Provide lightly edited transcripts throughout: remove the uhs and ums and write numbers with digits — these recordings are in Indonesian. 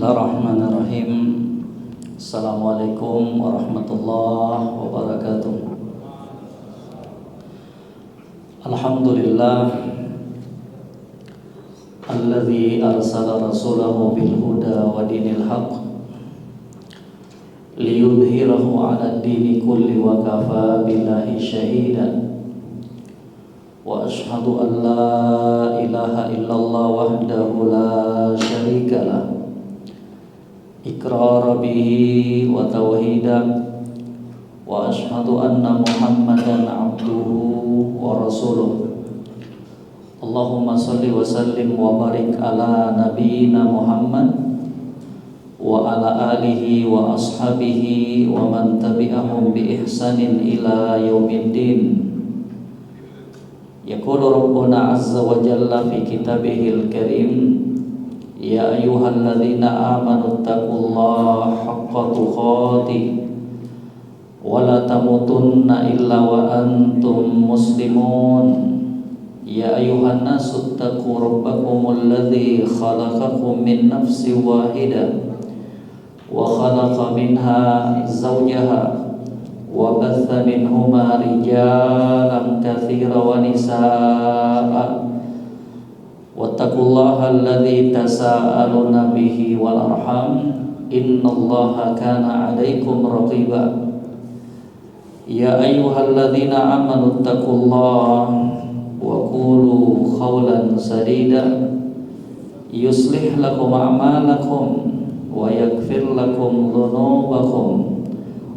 Bismillahirrahmanirrahim. Assalamualaikum warahmatullahi wabarakatuh. Alhamdulillah alladzi arsala rasulahu bil huda wa dinil haqq liyudhhirahu 'ala ad-dini kulli wa kafa billahi shahidan. Wa ashhadu an la ilaha illallah wahdahu la syarika lah iqrar bihi wa tauhida. Wa ashhadu anna Muhammadan abduhu wa rasuluh. Allahumma salli wa sallim wa barik ala nabiyyina Muhammad wa ala alihi wa ashabihi wa man tabi'ahum bi ihsanin ila yaumiddin. Yaqulu Rabbuna azza wa jalla fi kitabihil karim, ya ayyuhalladzina amanu taqullaha haqqa tuqatih wa la tamutunna illa wa antum muslimun. Ya ayyuhan nasu taqu rabbakumul ladzi khalaqakum min nafsin wahidah wa khalaqa minha zawjaha wa batha minhuma rijalan katsiran wa nisaa'a wattaqullaha alladzi tasaaluna bihi wal arham innallaha kana 'alaikum raqiba. Ya ayyuhalladzina amanu taqullaha wa qulu qawlan sadida yuslih lakum a'malakum wa yaghfir lakum dhunubakum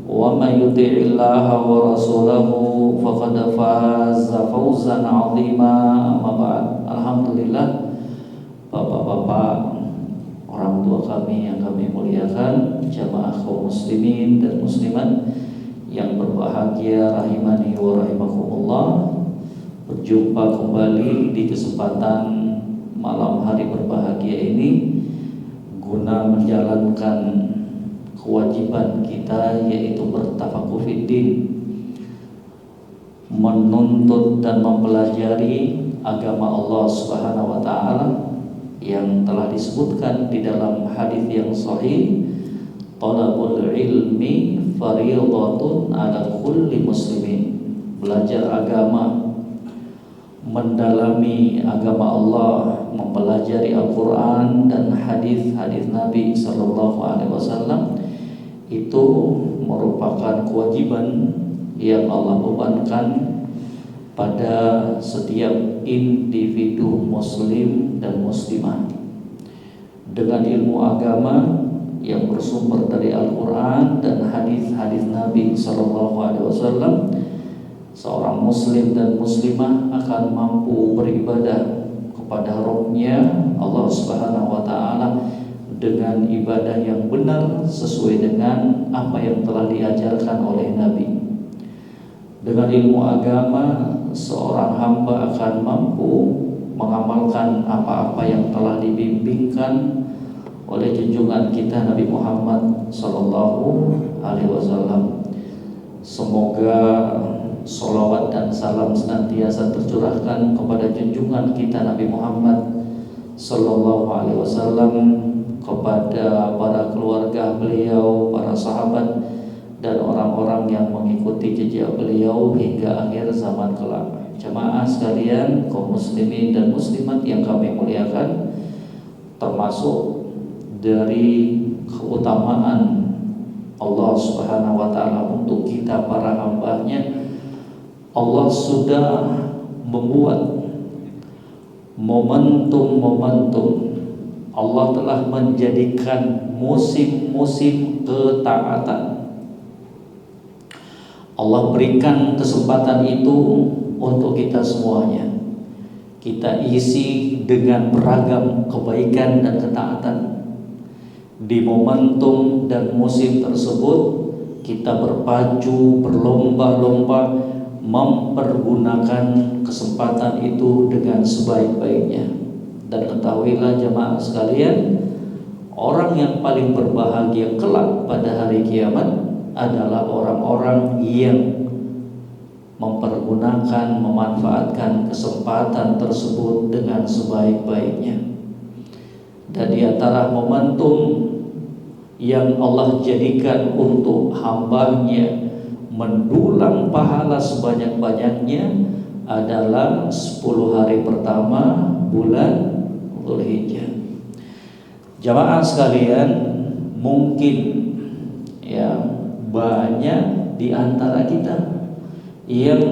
wa may yuti'illaha wa rasulahu faqad faza fawzan 'azima. Amma ba'd. Alhamdulillah, bapak-bapak, orang tua kami yang kami muliakan, jamaah kaum muslimin dan muslimat yang berbahagia rahimani wa rahimakumullah, berjumpa kembali di kesempatan malam hari berbahagia ini guna menjalankan kewajiban kita, yaitu bertafakuh fiddin, menuntut dan mempelajari agama Allah Subhanahu wa taala yang telah disebutkan di dalam hadis yang sahih, talabul ilmi fardhatun ala kulli muslimin. Belajar agama, mendalami agama Allah, mempelajari Al-Quran dan hadis-hadis Nabi sallallahu alaihi wasallam itu merupakan kewajiban yang Allah bebankan pada setiap individu muslim dan muslimah. Dengan ilmu agama yang bersumber dari Al-Quran dan hadis-hadis Nabi sallallahu alaihi wasallam, seorang muslim dan muslimah akan mampu beribadah kepada Rabb-Nya Allah Subhanahu wa taala dengan ibadah yang benar sesuai dengan apa yang telah diajarkan oleh Nabi. Dengan ilmu agama, seorang hamba akan mampu mengamalkan apa-apa yang telah dibimbingkan oleh junjungan kita Nabi Muhammad sallallahu alaihi wasallam. Semoga salawat dan salam senantiasa tercurahkan kepada junjungan kita Nabi Muhammad sallallahu alaihi wasallam, kepada para keluarga beliau, para sahabat, dan orang-orang yang mengikuti jejak beliau hingga akhir zaman kelak. Jemaah sekalian, kaum muslimin dan muslimat yang kami muliakan, termasuk dari keutamaan Allah Subhanahu wa taala untuk kita para hamba-Nya, Allah sudah membuat momentum-momentum. Allah telah menjadikan musim-musim ketaatan. Allah berikan kesempatan itu untuk kita semuanya. Kita isi dengan beragam kebaikan dan ketaatan. Di momentum dan musim tersebut kita berpacu, berlomba-lomba mempergunakan kesempatan itu dengan sebaik-baiknya. Dan ketahuilah jemaah sekalian, orang yang paling berbahagia kelak pada hari kiamat adalah orang-orang yang mempergunakan, memanfaatkan kesempatan tersebut dengan sebaik-baiknya. Dan di antara momentum yang Allah jadikan untuk hambanya mendulang pahala sebanyak-banyaknya adalah 10 hari pertama bulan Dzulhijjah. Jamaah sekalian, mungkin ya banyak di antara kita yang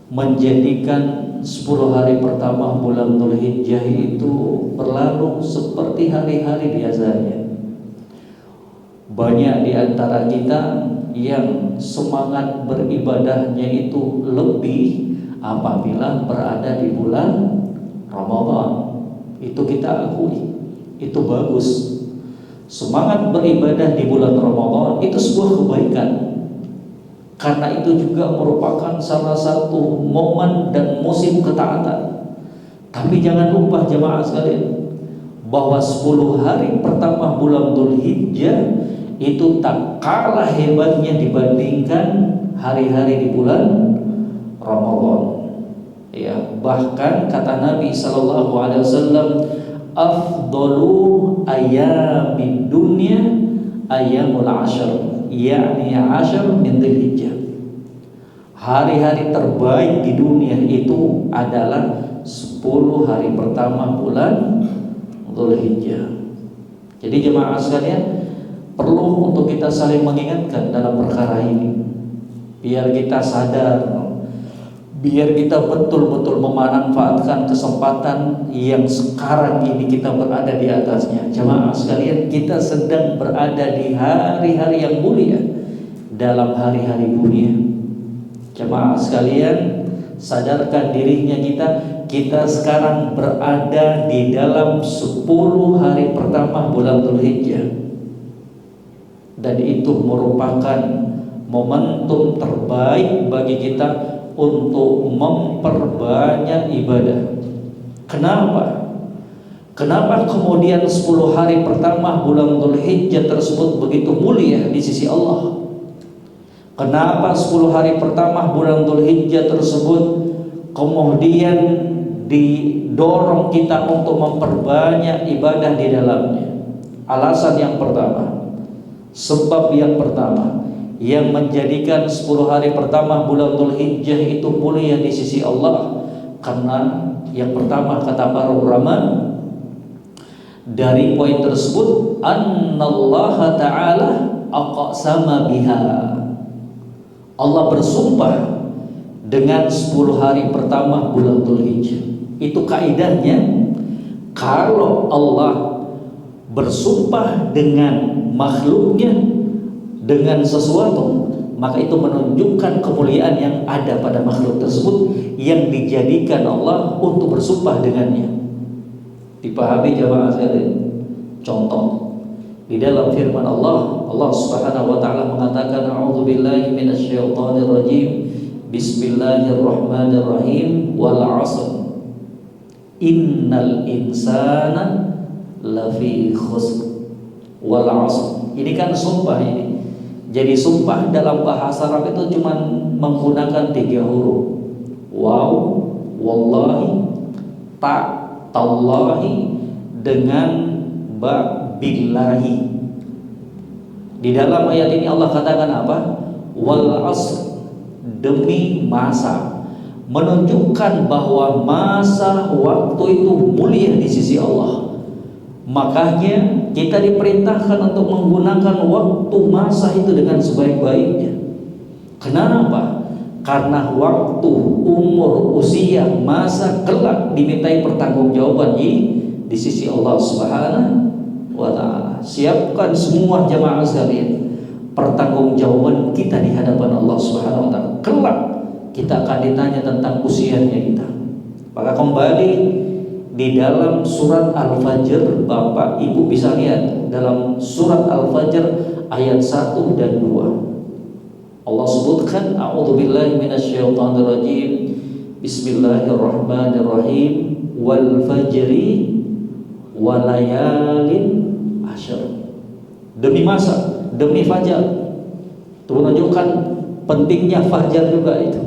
menjadikan 10 hari pertama bulan Dzulhijjah itu berlalu seperti hari-hari biasanya. Banyak di antara kita yang semangat beribadahnya itu lebih apabila berada di bulan Ramadan. Itu kita akui, itu bagus. Semangat beribadah di bulan Ramadan itu sebuah kebaikan, karena itu juga merupakan salah satu momen dan musim ketaatan. Tapi jangan lupa jemaah sekalian, bahwa 10 hari pertama bulan Dzulhijjah itu tak kalah hebatnya dibandingkan hari-hari di bulan Ramadan. Ya, bahkan kata Nabi sallallahu alaihi wasallam, afdalu ayyamid dunya ayyamul ashr, yakni ashr min Dzulhijjah. Hari-hari terbaik di dunia itu adalah 10 hari pertama bulan Dzulhijjah. Jadi jemaah sekalian, perlu untuk kita saling mengingatkan dalam perkara ini, biar kita sadar, biar kita betul-betul memanfaatkan kesempatan yang sekarang ini kita berada di atasnya. Jemaah sekalian, kita sedang berada di hari-hari yang mulia dalam hari-hari mulia. Jemaah sekalian, sadarkan dirinya kita sekarang berada di dalam 10 hari pertama bulan Dzulhijjah. Dan itu merupakan momentum terbaik bagi kita untuk memperbanyak ibadah. Kenapa? Kenapa kemudian 10 hari pertama bulan Dzulhijjah tersebut begitu mulia di sisi Allah? Kenapa 10 hari pertama bulan Dzulhijjah tersebut kemudian didorong kita untuk memperbanyak ibadah di dalamnya? Alasan yang pertama, sebab yang pertama yang menjadikan 10 hari pertama bulan Dzulhijjah itu mulia di sisi Allah, karena yang pertama kata para ulama dari poin tersebut, annallaha ta'ala aqsama biha. Allah bersumpah dengan 10 hari pertama bulan Dzulhijjah. Itu kaidahnya, kalau Allah bersumpah dengan makhluknya, dengan sesuatu, maka itu menunjukkan kemuliaan yang ada pada makhluk tersebut yang dijadikan Allah untuk bersumpah dengannya. Dipahami jamaah sekalian? Contoh, di dalam firman Allah, Allah Subhanahu wa taala mengatakan, a'udzubillahi minasyaitonir rajim, bismillahirrahmanirrahim, wal 'asr, innal insana lafi khusr, wal 'asr. Ini kan sumpah ini. Jadi sumpah dalam bahasa Arab itu cuma menggunakan 3 huruf. Waw, wallahi, ta, tallahi, dengan ba, billahi. Di dalam ayat ini Allah katakan apa? Wal 'asr, demi masa, menunjukkan bahwa masa waktu itu mulia di sisi Allah. Makanya kita diperintahkan untuk menggunakan waktu masa itu dengan sebaik-baiknya. Kenapa? Karena waktu, umur, usia, masa kelak dimintai pertanggungjawaban di sisi Allah Subhanahu wa taala. Siapkan semua jamaah sekalian pertanggungjawaban kita di hadapan Allah Subhanahu wa taala. Kelak kita akan ditanya tentang usianya kita. Maka kembali di dalam surat Al-Fajr, Bapak Ibu bisa lihat dalam surat Al-Fajr ayat 1 dan 2. Allah sebutkan, a'udzubillahi minasyaitonir rajim, bismillahirrahmanirrahim, wal fajri walayalin asyr. Demi masa, demi fajar. Itu menunjukkan pentingnya fajar juga itu.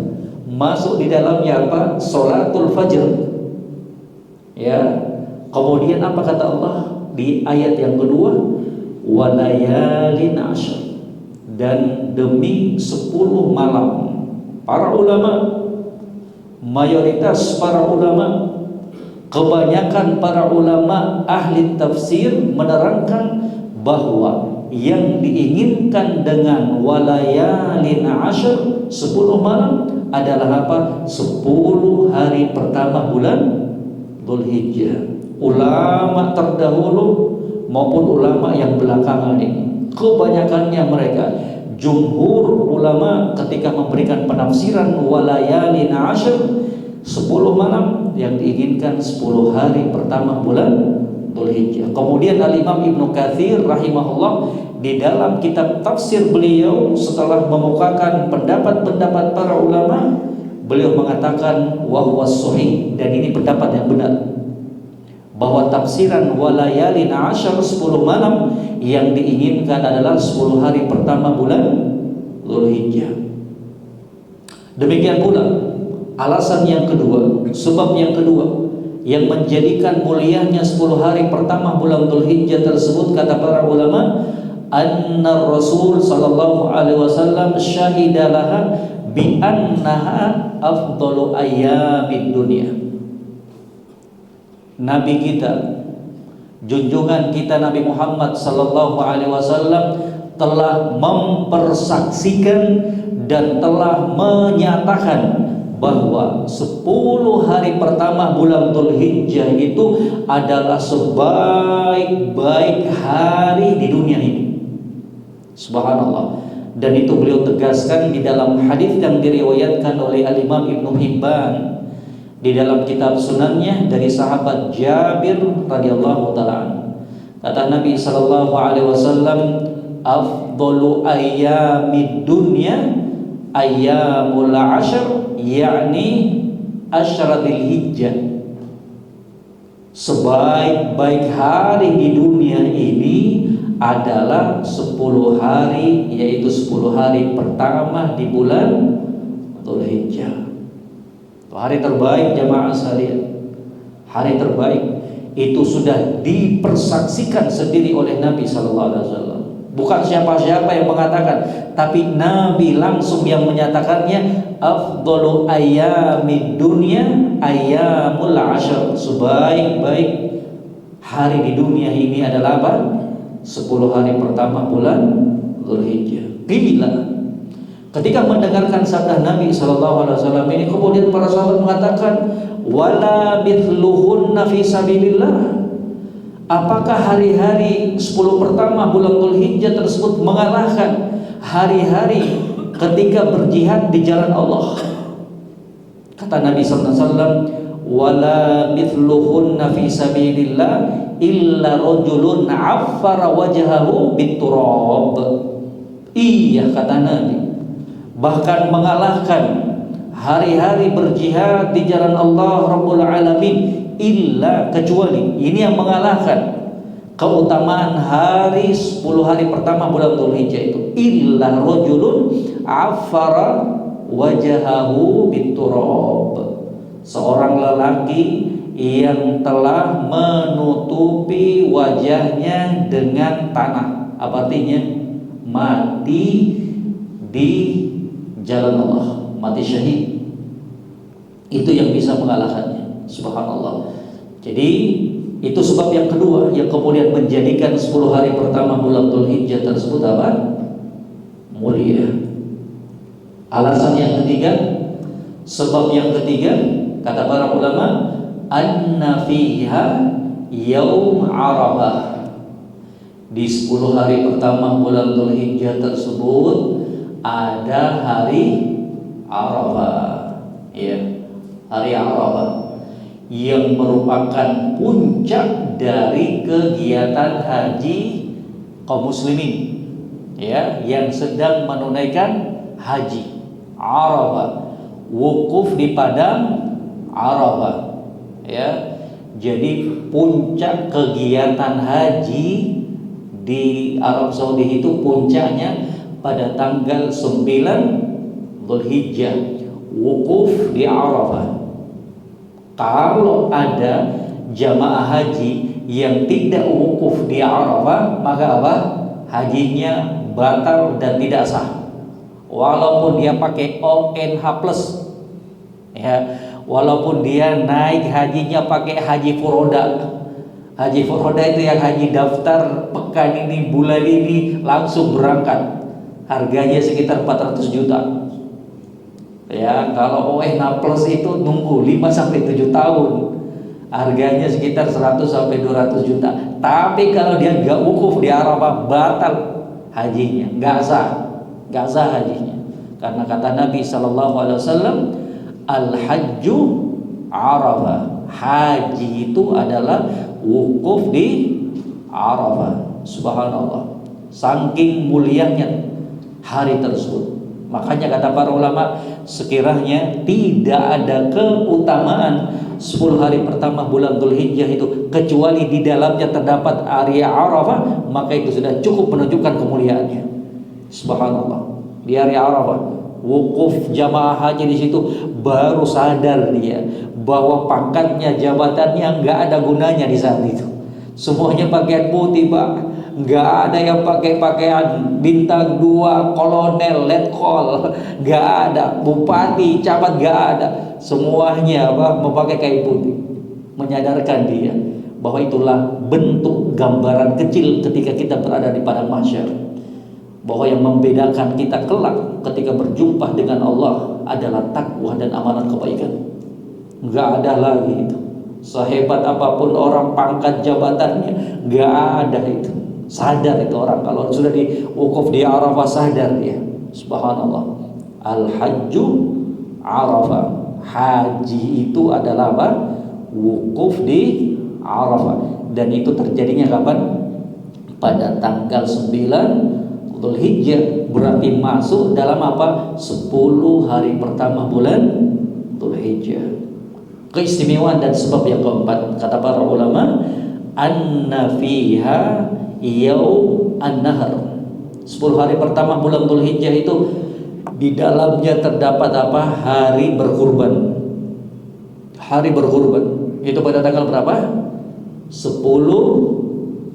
Masuk di dalamnya apa? Salatul fajr. Ya, kemudian apa kata Allah di ayat yang kedua? walayalin ashr, dan demi 10 malam. Para ulama, mayoritas para ulama, kebanyakan para ulama ahli tafsir menerangkan bahwa yang diinginkan dengan walayalin ashr 10 malam adalah apa? 10 hari pertama bulan Dzulhijjah. Ulama terdahulu maupun ulama yang belakangan ini, kebanyakannya mereka, jumhur ulama ketika memberikan penafsiran walayalin ashr 10 malam, yang diinginkan 10 hari pertama bulan Dzulhijjah. Kemudian Al-Imam Ibnu Katsir rahimahullah di dalam kitab tafsir beliau, setelah memukakan pendapat-pendapat para ulama, beliau mengatakan wahwa sahih, dan ini pendapat yang benar, bahwa tafsiran walayalin ashr 10 malam yang diinginkan adalah 10 hari pertama bulan Dzulhijjah. Demikian pula alasan yang kedua, sebab yang kedua yang menjadikan mulianya 10 hari pertama bulan Dzulhijjah tersebut, kata para ulama, anna Rasul sallallahu alaihi wasallam syahida laha bi annaha afdalu ayyamid dunya. Nabi kita, junjungan kita Nabi Muhammad sallallahu alaihi wasallam telah mempersaksikan dan telah menyatakan bahwa 10 hari pertama bulan Dzulhijjah itu adalah sebaik-baik hari di dunia ini. Subhanallah. Dan itu beliau tegaskan di dalam hadis yang diriwayatkan oleh Al-Imam Ibnu Hibban di dalam kitab sunannya dari sahabat Jabir radhiyallahu taala. Kata Nabi sallallahu alaihi wasallam, afdalu ayyamid dunya ayyamul ashr, yakni asyratil hijjah. Sebaik-baik hari di dunia ini adalah 10 hari, yaitu 10 hari pertama di bulan Dzulhijjah. Hari terbaik jamaah sekalian, hari terbaik itu sudah dipersaksikan sendiri oleh Nabi sallallahu alaihi wasallam. Bukan siapa-siapa yang mengatakan, tapi Nabi langsung yang menyatakannya, afdalu ayyamid dunya ayyamul ashr. Sebaik-baik hari di dunia ini adalah apa? 10 hari pertama bulan Dzulhijjah. Qila, ketika mendengarkan sabda Nabi sallallahu alaihi wasallam ini, kemudian para sahabat mengatakan, wala mithluhunna fi sabilillah. Apakah hari-hari 10 pertama bulan Dzulhijjah tersebut mengalahkan hari-hari ketika berjihad di jalan Allah? Kata Nabi sallallahu alaihi wasallam, wala mithluhunna fi sabilillah illa rajulun affara wajhahu biturab. Iya, kata Nabi, bahkan mengalahkan hari-hari berjihad di jalan Allah Rabbul Alamin, illa, kecuali, ini yang mengalahkan keutamaan hari 10 hari pertama bulan Dzulhijjah itu, illa rajulun affara wajahahu biturab, seorang lelaki yang telah menutupi wajahnya dengan tanah. Apa artinya? Mati di jalan Allah, mati syahid. Itu yang bisa mengalahkannya. Subhanallah. Jadi itu sebab yang kedua yang kemudian menjadikan 10 hari pertama bulan Dzulhijjah tersebut apa? Mulia. Alasan yang ketiga, sebab yang ketiga, kata para ulama, anna fiha yaum Arafah. Di 10 hari pertama bulan Dzulhijjah tersebut ada hari Arafah. Ya, hari Arafah yang merupakan puncak dari kegiatan haji kaum muslimin, ya, yang sedang menunaikan haji. Arafah, wukuf di padang Arafah, ya. Jadi puncak kegiatan haji di Arab Saudi itu puncaknya pada tanggal 9 Dzulhijjah, wukuf di Arafah. Kalau ada jamaah haji yang tidak wukuf di Arafah, maka apa? hajinya batal dan tidak sah. Walaupun dia pakai ONH plus, ya, walaupun dia naik hajinya pakai haji furoda. Haji furoda itu yang haji daftar pekan ini, bulan ini langsung berangkat. Harganya sekitar 400 juta. Ya, kalau ONH plus itu nunggu 5 sampai 7 tahun. Harganya sekitar 100 sampai 200 juta. Tapi kalau dia enggak wukuf di Arafah, batal hajinya, enggak sah hajinya. Karena kata Nabi sallallahu alaihi wasallam, al-hajju Arafah. Haji itu adalah wukuf di Arafah. Subhanallah. Saking mulianya hari tersebut. Makanya kata para ulama, sekiranya tidak ada keutamaan 10 hari pertama bulan Dzulhijjah itu kecuali di dalamnya terdapat area Arafah, maka itu sudah cukup menunjukkan kemuliaannya. Subhanallah. Di area Arafah, wukuf jamaah haji di situ baru sadar dia bahwa pangkatnya, jabatannya nggak ada gunanya di saat itu. Semuanya pakaian putih, Pak. Nggak ada yang pakai pakaian bintang 2, kolonel, letkol, nggak ada. Bupati, camat, nggak ada. Semuanya memakai kain putih, menyadarkan dia bahwa itulah bentuk gambaran kecil ketika kita berada di padang mahsyar, bahwa yang membedakan kita kelak ketika berjumpa dengan Allah adalah takwa dan amalan kebaikan. Nggak ada lagi itu. Sehebat apapun orang, pangkat jabatannya, nggak ada itu. Sadar itu orang kalau sudah di wukuf di Arafah, sadar dia. Subhanallah. Al-hajju Arafah. Haji itu adalah apa? Wukuf di Arafah. Dan itu terjadinya kapan? Pada tanggal 9 Dzulhijjah. Berarti masuk dalam apa? 10 hari pertama bulan Dzulhijjah. Keistimewaan dan sebab yang keempat, kata para ulama, anna fiha yaum an-nahr. 10 hari pertama bulan Dzulhijjah itu di dalamnya terdapat apa? Hari berkurban. Hari berkurban itu pada tanggal berapa? 10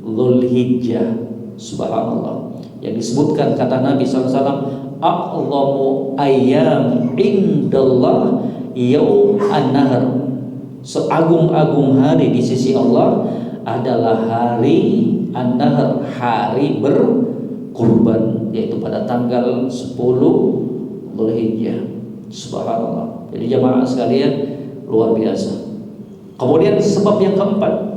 Dzulhijjah. Subhanallah. Yang disebutkan kata Nabi SAW, a'lamu ayyam indallah yaum an-nahr. Seagung-agung hari di sisi Allah adalah hari an-nahr, hari berkurban, yaitu pada tanggal 10 Dzulhijjah. Subhanallah. Jadi jamaah sekalian, luar biasa. Kemudian sebab yang keempat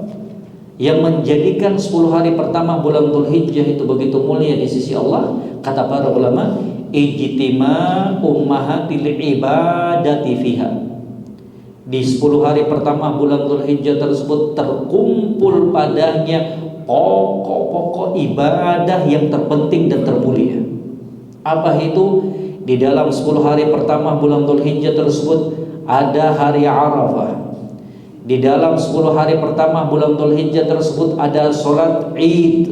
yang menjadikan 10 hari pertama bulan Dzulhijjah itu begitu mulia di sisi Allah, kata para ulama, ijtima ummahatil ibadati fiha. Di 10 hari pertama bulan Dzulhijjah tersebut terkumpul padanya pokok-pokok ibadah yang terpenting dan termulia. Apa itu? Di dalam 10 hari pertama bulan Dzulhijjah tersebut ada hari Arafah. Di dalam 10 hari pertama bulan Dzulhijjah tersebut ada sholat Id.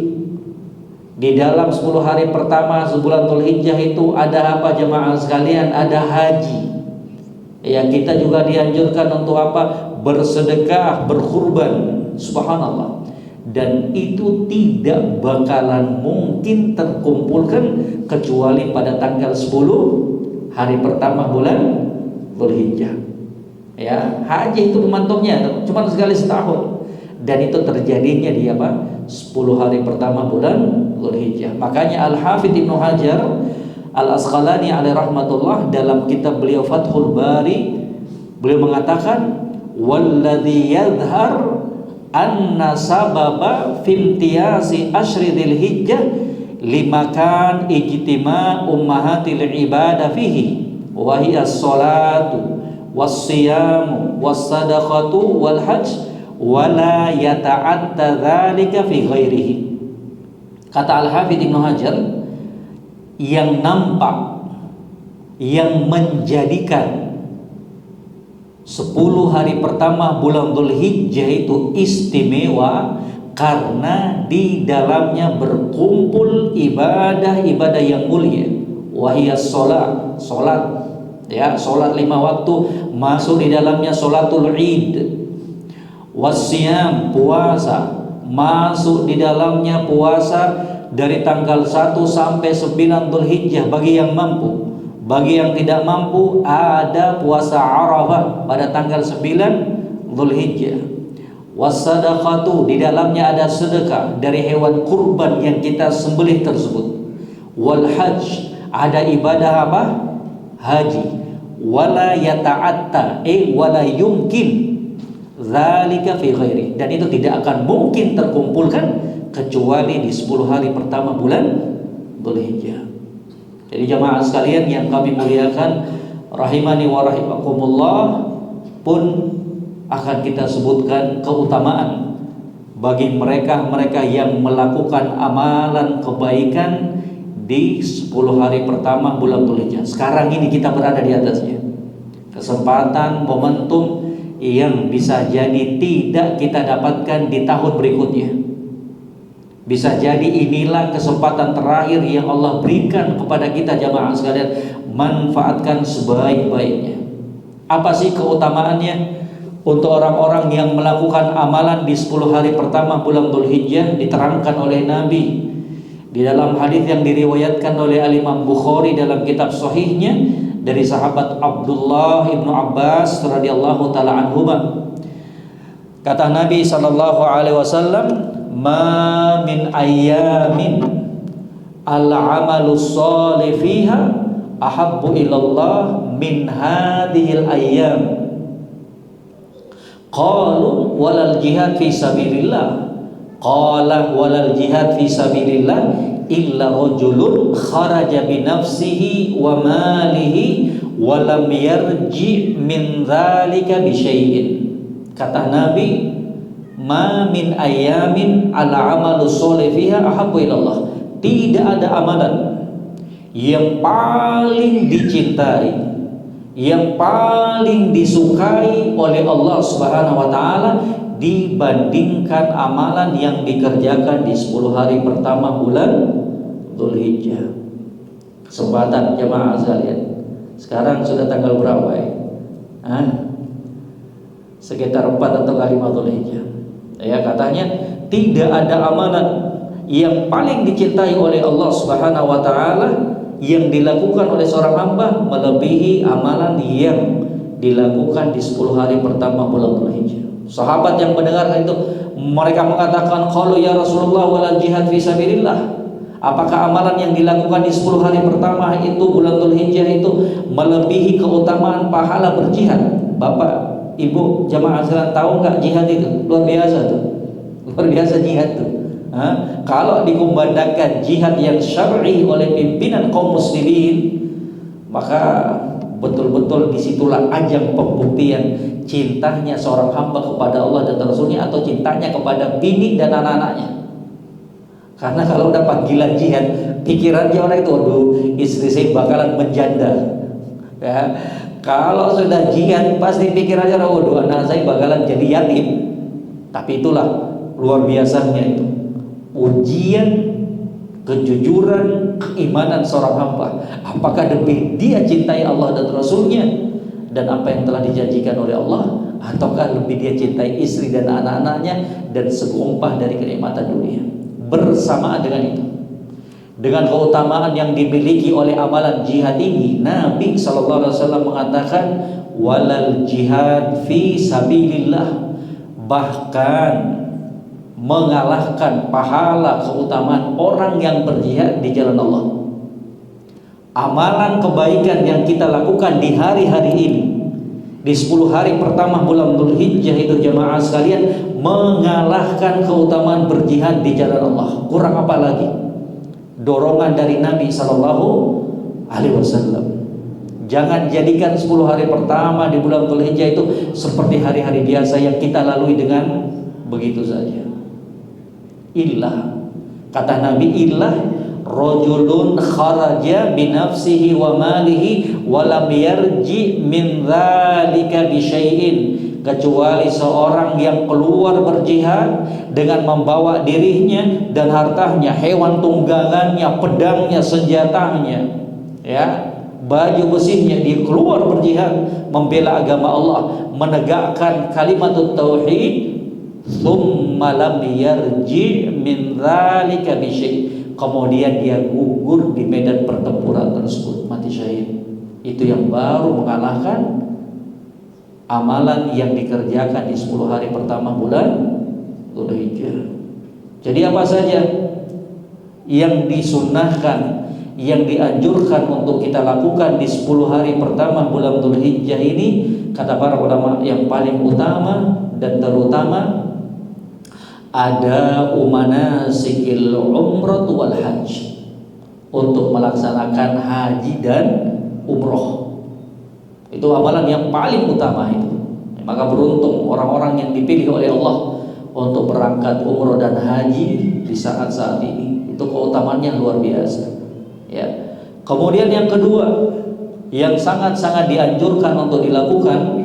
Di dalam 10 hari pertama bulan Dzulhijjah itu ada apa jemaah sekalian? Ada haji. Ya, kita juga dianjurkan untuk apa? Bersedekah, berkurban. Subhanallah. Dan itu tidak bakalan mungkin terkumpulkan kecuali pada tanggal 10 hari pertama bulan Dzulhijjah. Ya, haji itu memantaunya cuma sekali setahun, dan itu terjadinya di apa? 10 hari pertama bulan Dzulhijjah. Makanya Al-Hafidz Ibnu Hajar Al-Asqalani alaihi rahmatullah dalam kitab beliau Fathul Bari, beliau mengatakan walladzi yadhhar anna sababa fimtiyasi asyri dzulhijjah limakan ijtima ummahatil ibadah fihi wa hiya as-salatu was-siyamu was-sadaqatu wal hajj wa la yata'atta dzalika fi ghairihi. Kata Al-Hafidz Ibnu Hajar, yang nampak, yang menjadikan 10 hari pertama bulan Dzulhijjah itu istimewa karena di dalamnya berkumpul ibadah-ibadah yang mulia. Wahiyas salat, ya, salat 5 waktu masuk di dalamnya, salatul Id. Wasyam, puasa, masuk di dalamnya puasa dari tanggal 1 sampai 9 Dzulhijjah bagi yang mampu. Bagi yang tidak mampu, ada puasa Arafah pada tanggal 9 Dzulhijjah. Wasadaqatu, di dalamnya ada sedekah dari hewan kurban yang kita sembelih tersebut. Wal hajj, ada ibadah apa? Haji. Wala yata'atta, wala yumkin zalika fi ghairi, dan itu tidak akan mungkin terkumpulkan kecuali di 10 hari pertama bulan Dzulhijjah. Jadi jamaah sekalian yang kami muliakan, rahimani wa rahimakumullah, pun akan kita sebutkan keutamaan bagi mereka-mereka yang melakukan amalan kebaikan di 10 hari pertama bulan Dzulhijjah. Sekarang ini kita berada di atasnya. Kesempatan, momentum yang bisa jadi tidak kita dapatkan di tahun berikutnya. Bisa jadi inilah kesempatan terakhir yang Allah berikan kepada kita jamaah sekalian. Manfaatkan sebaik-baiknya. Apa sih keutamaannya? Untuk orang-orang yang melakukan amalan di 10 hari pertama bulan Dzulhijjah, diterangkan oleh Nabi di dalam hadis yang diriwayatkan oleh Al-Imam Bukhari dalam kitab sahihnya dari sahabat Abdullah ibnu Abbas radhiyallahu taala anhuma. Kata Nabi sallallahu alaihi wasallam, "Ma min ayyamin al-amalu shalih fiha ahabbu ilallah min hadhil ayyam." Qalu walal jihad fi sabilillah. Qala walal jihad fi sabilillah illa rajulun kharaja bi nafsihi wa malihi wa lam yarji min dzalika bi syai'in. Kata Nabi, ma min ayamin ala amalu sholih fiha ahabbu ilallah. Tidak ada amalan yang paling dicintai, yang paling disukai oleh Allah Subhanahu wa taala dibandingkan amalan yang dikerjakan di 10 hari pertama bulan Dzulhijjah. Kesempatan jemaah sekalian. Sekarang sudah tanggal berapa ya? Sekitar 4 atau 5 Dzulhijjah. Ya, katanya tidak ada amalan yang paling dicintai oleh Allah Subhanahu wa taala yang dilakukan oleh seorang hamba melebihi amalan yang dilakukan di 10 hari pertama bulan Dzulhijjah. Sahabat yang mendengarkan itu, mereka mengatakan, "Qalu ya Rasulullah walal jihad fi sabilillah." Apakah amalan yang dilakukan di 10 hari pertama itu bulan Dzulhijjah itu melebihi keutamaan pahala berjihad? Bapak, Ibu, jamaah sekalian tahu enggak jihad itu? Luar biasa tuh. Luar biasa jihad tuh. Kalau dikumandangkan jihad yang syar'i oleh pimpinan kaum muslimin, maka betul-betul disitulah ajang pembuktian cintanya seorang hamba kepada Allah dan Rasulnya, atau cintanya kepada bini dan anak-anaknya. Karena kalau udah panggilan jihad, pikirannya orang itu, aduh, istri saya bakalan menjanda. Ya, kalau sudah jihad, pasti pikirannya, waduh, anak saya bakalan jadi yatim. Tapi itulah luar biasanya itu ujian kejujuran keimanan seorang hamba. Apakah lebih dia cintai Allah dan Rasulnya dan apa yang telah dijanjikan oleh Allah, ataukah lebih dia cintai istri dan anak-anaknya dan segumpah dari kenikmatan dunia? Bersamaan dengan itu, dengan keutamaan yang dimiliki oleh amalan jihad ini, Nabi SAW mengatakan walal jihad fi sabilillah, bahkan mengalahkan pahala keutamaan orang yang berjihad di jalan Allah. Amalan kebaikan yang kita lakukan di hari-hari ini, di 10 hari pertama bulan Dzulhijjah itu jemaah sekalian, mengalahkan keutamaan berjihad di jalan Allah. Kurang apa lagi? Dorongan dari Nabi SAW. Jangan jadikan 10 hari pertama di bulan Dzulhijjah itu seperti hari-hari biasa yang kita lalui dengan begitu saja. Illah, kata Nabi, illah rajulun kharaja binafsihi wa malihi wa lam yarji min dzalika bi syai'in, kecuali seorang yang keluar berjihad dengan membawa dirinya dan hartanya, hewan tunggangannya, pedangnya, senjatanya, ya, baju besinya, dia keluar berjihad membela agama Allah, menegakkan kalimat tauhid, tsumma lam yarji min dzalika bi syai', kemudian dia gugur di medan pertempuran tersebut, mati syahid. Itu yang baru mengalahkan amalan yang dikerjakan di 10 hari pertama bulan Dzulhijjah. Jadi apa saja yang disunnahkan, yang dianjurkan untuk kita lakukan di 10 hari pertama bulan Dzulhijjah ini, kata para ulama, yang paling utama dan terutama ada manasikil umrah wal hajj, untuk melaksanakan haji dan umroh. Itu amalan yang paling utama itu. Maka beruntung orang-orang yang dipilih oleh Allah untuk berangkat umroh dan haji di saat-saat ini. Itu keutamaannya luar biasa. Ya. Kemudian yang kedua yang sangat-sangat dianjurkan untuk dilakukan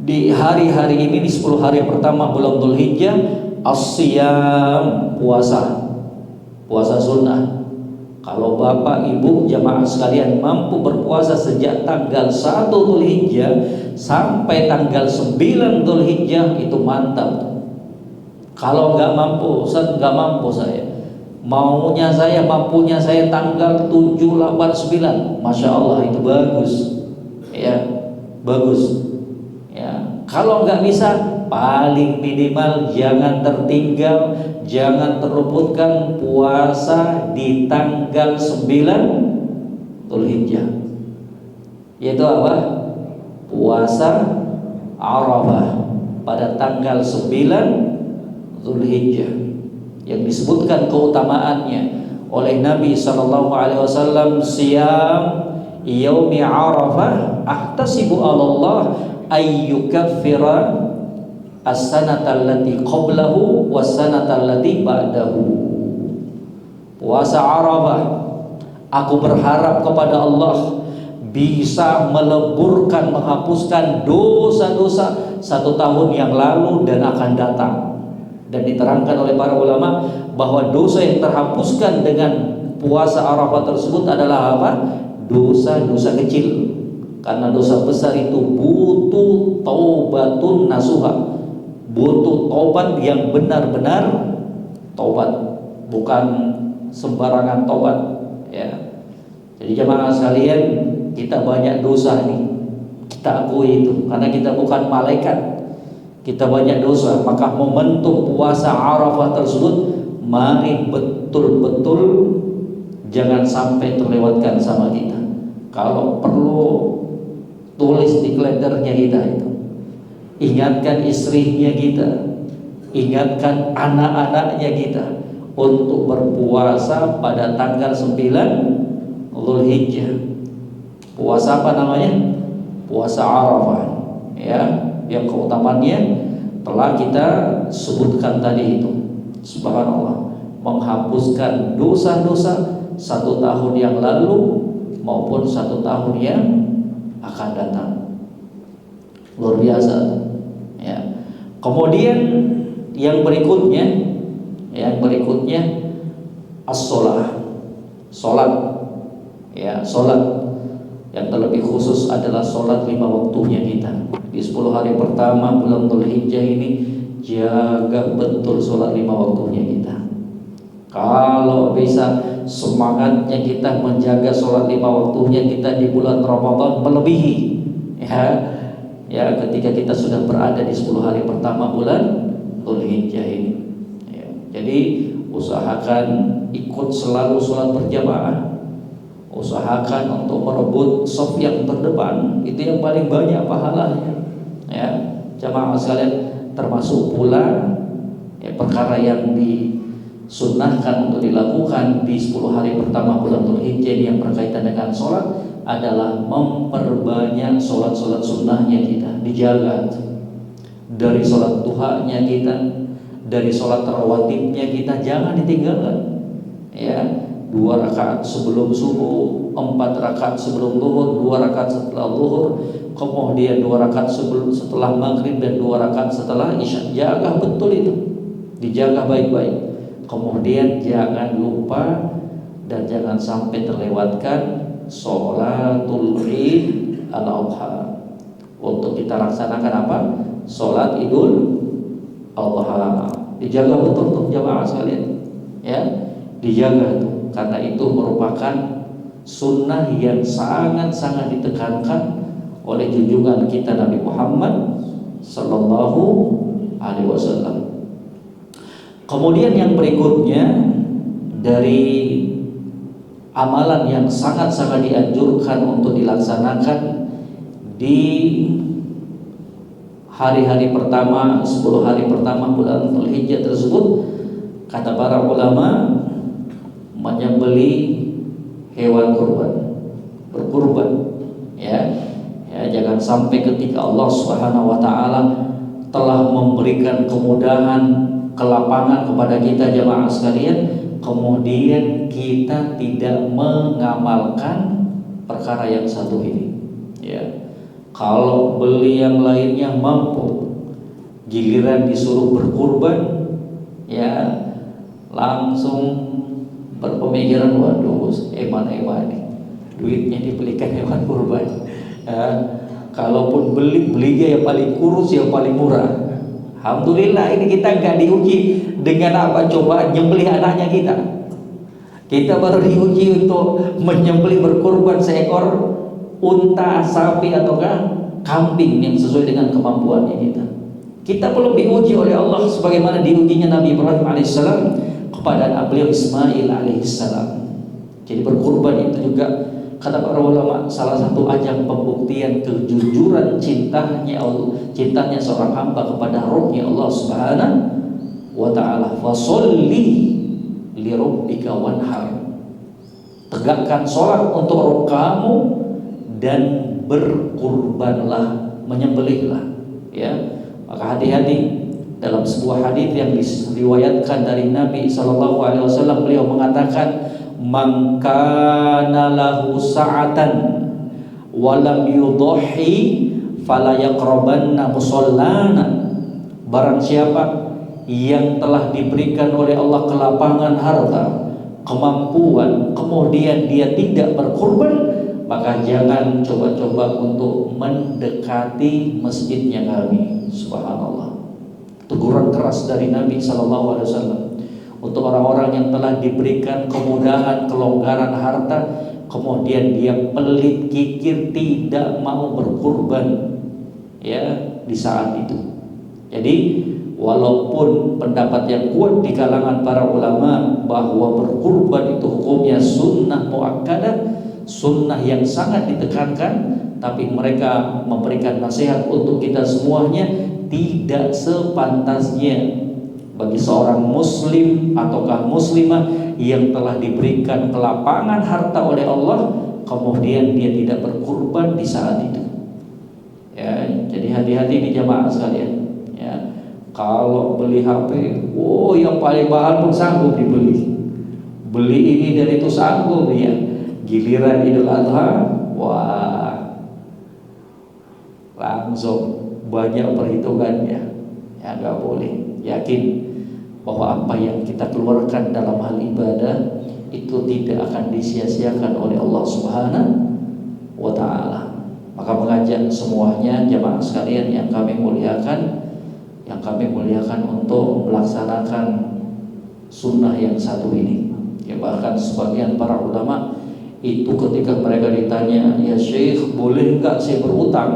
di hari-hari ini, di 10 hari pertama bulan Dzulhijjah, as-siyam, puasa sunnah. Kalau bapak ibu jamaah sekalian mampu berpuasa sejak tanggal 1 Dzulhijjah sampai tanggal 9 Dzulhijjah, itu mantap. Kalau nggak mampu, Ustaz, nggak mampu saya, mampunya saya tanggal 7, 8, 9, Masya Allah, itu bagus. Ya, bagus. Ya, kalau nggak bisa, paling minimal jangan tertinggal, jangan terluputkan puasa di tanggal 9 Dzulhijjah. Yaitu apa? Puasa Arafah pada tanggal 9 Dzulhijjah, yang disebutkan keutamaannya oleh Nabi SAW, siyam yaumi Arafah ahtasibu 'ala Allah ayyukaffira as-sanata allati qablahu was-sanata allati ba'dahu. Puasa Arafah, aku berharap kepada Allah bisa meleburkan, menghapuskan dosa-dosa 1 tahun yang lalu dan akan datang. Dan diterangkan oleh para ulama bahwa dosa yang terhapuskan dengan puasa Arafah tersebut adalah apa? Dosa-dosa kecil. Karena dosa besar itu butuh taubatun nasuha, butuh taubat yang benar-benar taubat, bukan sembarangan taubat. Ya. Jadi jemaah sekalian, kita banyak dosa nih, kita akui itu, karena kita bukan malaikat. Kita banyak dosa, maka momentum puasa Arafah tersebut mari betul-betul jangan sampai terlewatkan sama kita. Kalau perlu tulis di kalendernya kita itu, ingatkan istrinya kita, ingatkan anak-anaknya kita untuk berpuasa pada tanggal 9 Dzulhijjah. Puasa apa namanya? Puasa Arafah. Ya, yang keutamaannya telah kita sebutkan tadi itu. Subhanallah, menghapuskan dosa-dosa 1 tahun yang lalu maupun 1 tahun yang akan datang. Luar biasa. Ya. Kemudian yang berikutnya as-shalah. Ya, salat. Yang terlebih khusus adalah sholat 5 waktunya kita. Di 10 hari pertama bulan Dzulhijjah ini, jaga betul sholat 5 waktunya kita. Kalau bisa, semangatnya kita menjaga sholat 5 waktunya kita di bulan Ramadan melebihi. Ya, ketika kita sudah berada di 10 hari pertama bulan Dzulhijjah ini. Ya, jadi usahakan ikut selalu sholat berjamaah. Usahakan untuk merebut shaf yang terdepan, itu yang paling banyak pahalanya. Ya, jamaah sekalian, termasuk pula ya, perkara yang disunnahkan untuk dilakukan di 10 hari pertama bulan Dzulhijjah yang berkaitan dengan sholat adalah memperbanyak sholat-sholat sunnahnya kita, dijaga dari sholat duhanya kita, dari sholat rawatibnya kita, jangan ditinggalkan. Ya, 2 rakaat sebelum subuh, 4 rakaat sebelum zuhur, 2 rakaat setelah zuhur, kemudian 2 rakaat setelah maghrib dan 2 rakaat setelah isya. Jaga betul itu, dijaga baik-baik. Kemudian jangan lupa dan jangan sampai terlewatkan sholatul Id al-Adha. Untuk kita laksanakan apa? Sholat Idul Adha. Dijaga betul untuk jamaah sekalian. Ya, dijaga itu. karena itu merupakan sunnah yang sangat-sangat ditekankan oleh junjungan kita Nabi Muhammad sallallahu alaihi wasallam. Kemudian yang berikutnya dari amalan yang sangat-sangat dianjurkan untuk dilaksanakan di hari-hari pertama, 10 hari pertama bulan Dzulhijjah tersebut, kata para ulama, menyembelih hewan kurban, berkurban, ya, jangan sampai ketika Allah Subhanahu wa taala telah memberikan kemudahan, kelapangan kepada kita jamaah sekalian, kemudian kita tidak mengamalkan perkara yang satu ini, ya. Kalau beli yang lainnya mampu, giliran disuruh berkurban, ya langsung berpemikiran, waduh, eman-eman nih, duitnya dibelikan hewan kurban. Kalaupun belinya yang paling kurus, yang paling murah. Alhamdulillah ini kita nggak diuji dengan apa, coba nyembelih anaknya kita. Kita baru diuji untuk menyembelih berkurban seekor unta, sapi ataukah kambing yang sesuai dengan kemampuannya kita. Kita belum diuji oleh Allah sebagaimana diujinya Nabi Ibrahim alaihissalam kepada beliau Ismail alaihissalam. Jadi berkurban itu juga kata para ulama salah satu ajang pembuktian kejujuran cintanya seorang hamba kepada Rabbnya Allah Subhanahu wa taala. Fasholli li rabbika wanhar. Tegakkan sholat untuk Rabb kamu dan berkurbanlah, menyembelihlah, ya. Maka hati-hati dalam sebuah hadis yang diriwayatkan dari Nabi sallallahu alaihi wasallam, beliau mengatakan, "Man kana lahu sa'atan wa lam yudhi fala yaqrabanna musallana." Barang siapa yang telah diberikan oleh Allah kelapangan harta, kemampuan, kemudian dia tidak berkurban, maka jangan coba-coba untuk mendekati masjidnya kami. Subhanallah. Teguran keras dari Nabi sallallahu alaihi wasallam untuk orang-orang yang telah diberikan kemudahan, kelonggaran harta, kemudian dia pelit, kikir, tidak mau berkurban, ya, di saat itu. Jadi walaupun pendapat yang kuat di kalangan para ulama bahwa berkurban itu hukumnya sunnah muakkadah, sunnah yang sangat ditekankan, tapi mereka memberikan nasihat untuk kita semuanya, tidak sepantasnya bagi seorang muslim ataukah muslimah yang telah diberikan kelapangan harta oleh Allah, kemudian dia tidak berkurban di saat itu, ya. Jadi hati-hati di jamaah sekalian, ya. Kalau beli HP, yang paling mahal pun sanggup dibeli, beli ini dan itu sanggup, ya. Giliran Idul Adha, wah, langsung banyak perhitungannya, ya. Nggak boleh. Yakin bahwa apa yang kita keluarkan dalam hal ibadah itu tidak akan disia-siakan oleh Allah Subhanahu wa taala. Maka mengajak semuanya jamaah sekalian yang kami muliakan, untuk melaksanakan sunnah yang satu ini. Ya, bahkan sebagian para ulama itu ketika mereka ditanya, "Ya Syekh, boleh enggak saya berutang,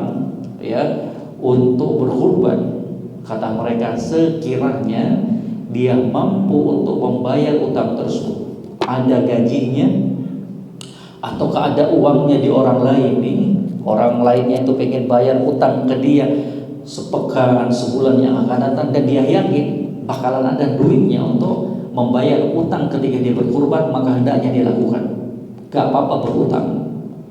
ya, untuk berkurban?" Kata mereka, sekiranya dia mampu untuk membayar utang tersebut, ada gajinya ataukah ada uangnya di orang lain nih, orang lainnya itu pengen bayar utang ke dia sepekan, sebulan yang akan datang, dan dia yakin bakalan ada duitnya untuk membayar utang ketika dia berkurban, maka hendaknya dia lakukan. Gak apa-apa berutang,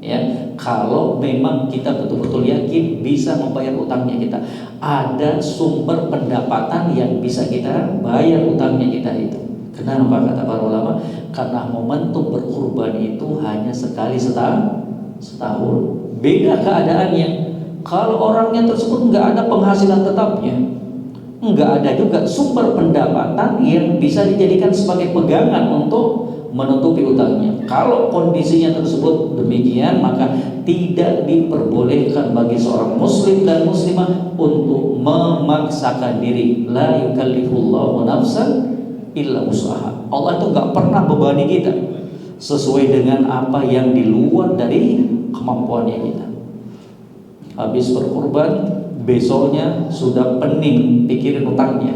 ya, kalau memang kita betul-betul yakin bisa membayar utangnya kita, ada sumber pendapatan yang bisa kita bayar utangnya kita itu. Kenapa kata para ulama? Karena momentum berkurban itu hanya sekali setahun. Beda keadaannya kalau orangnya tersebut nggak ada penghasilan tetapnya, nggak ada juga sumber pendapatan yang bisa dijadikan sebagai pegangan untuk menutupi utangnya. Kalau kondisinya tersebut demikian, maka tidak diperbolehkan bagi seorang muslim dan muslimah untuk memaksakan diri. La yukallifullahu nafsan illa wus'aha. Allah itu nggak pernah bebani kita sesuai dengan apa yang di luar dari kemampuannya kita. Habis berkurban, besoknya sudah pening pikirin utangnya,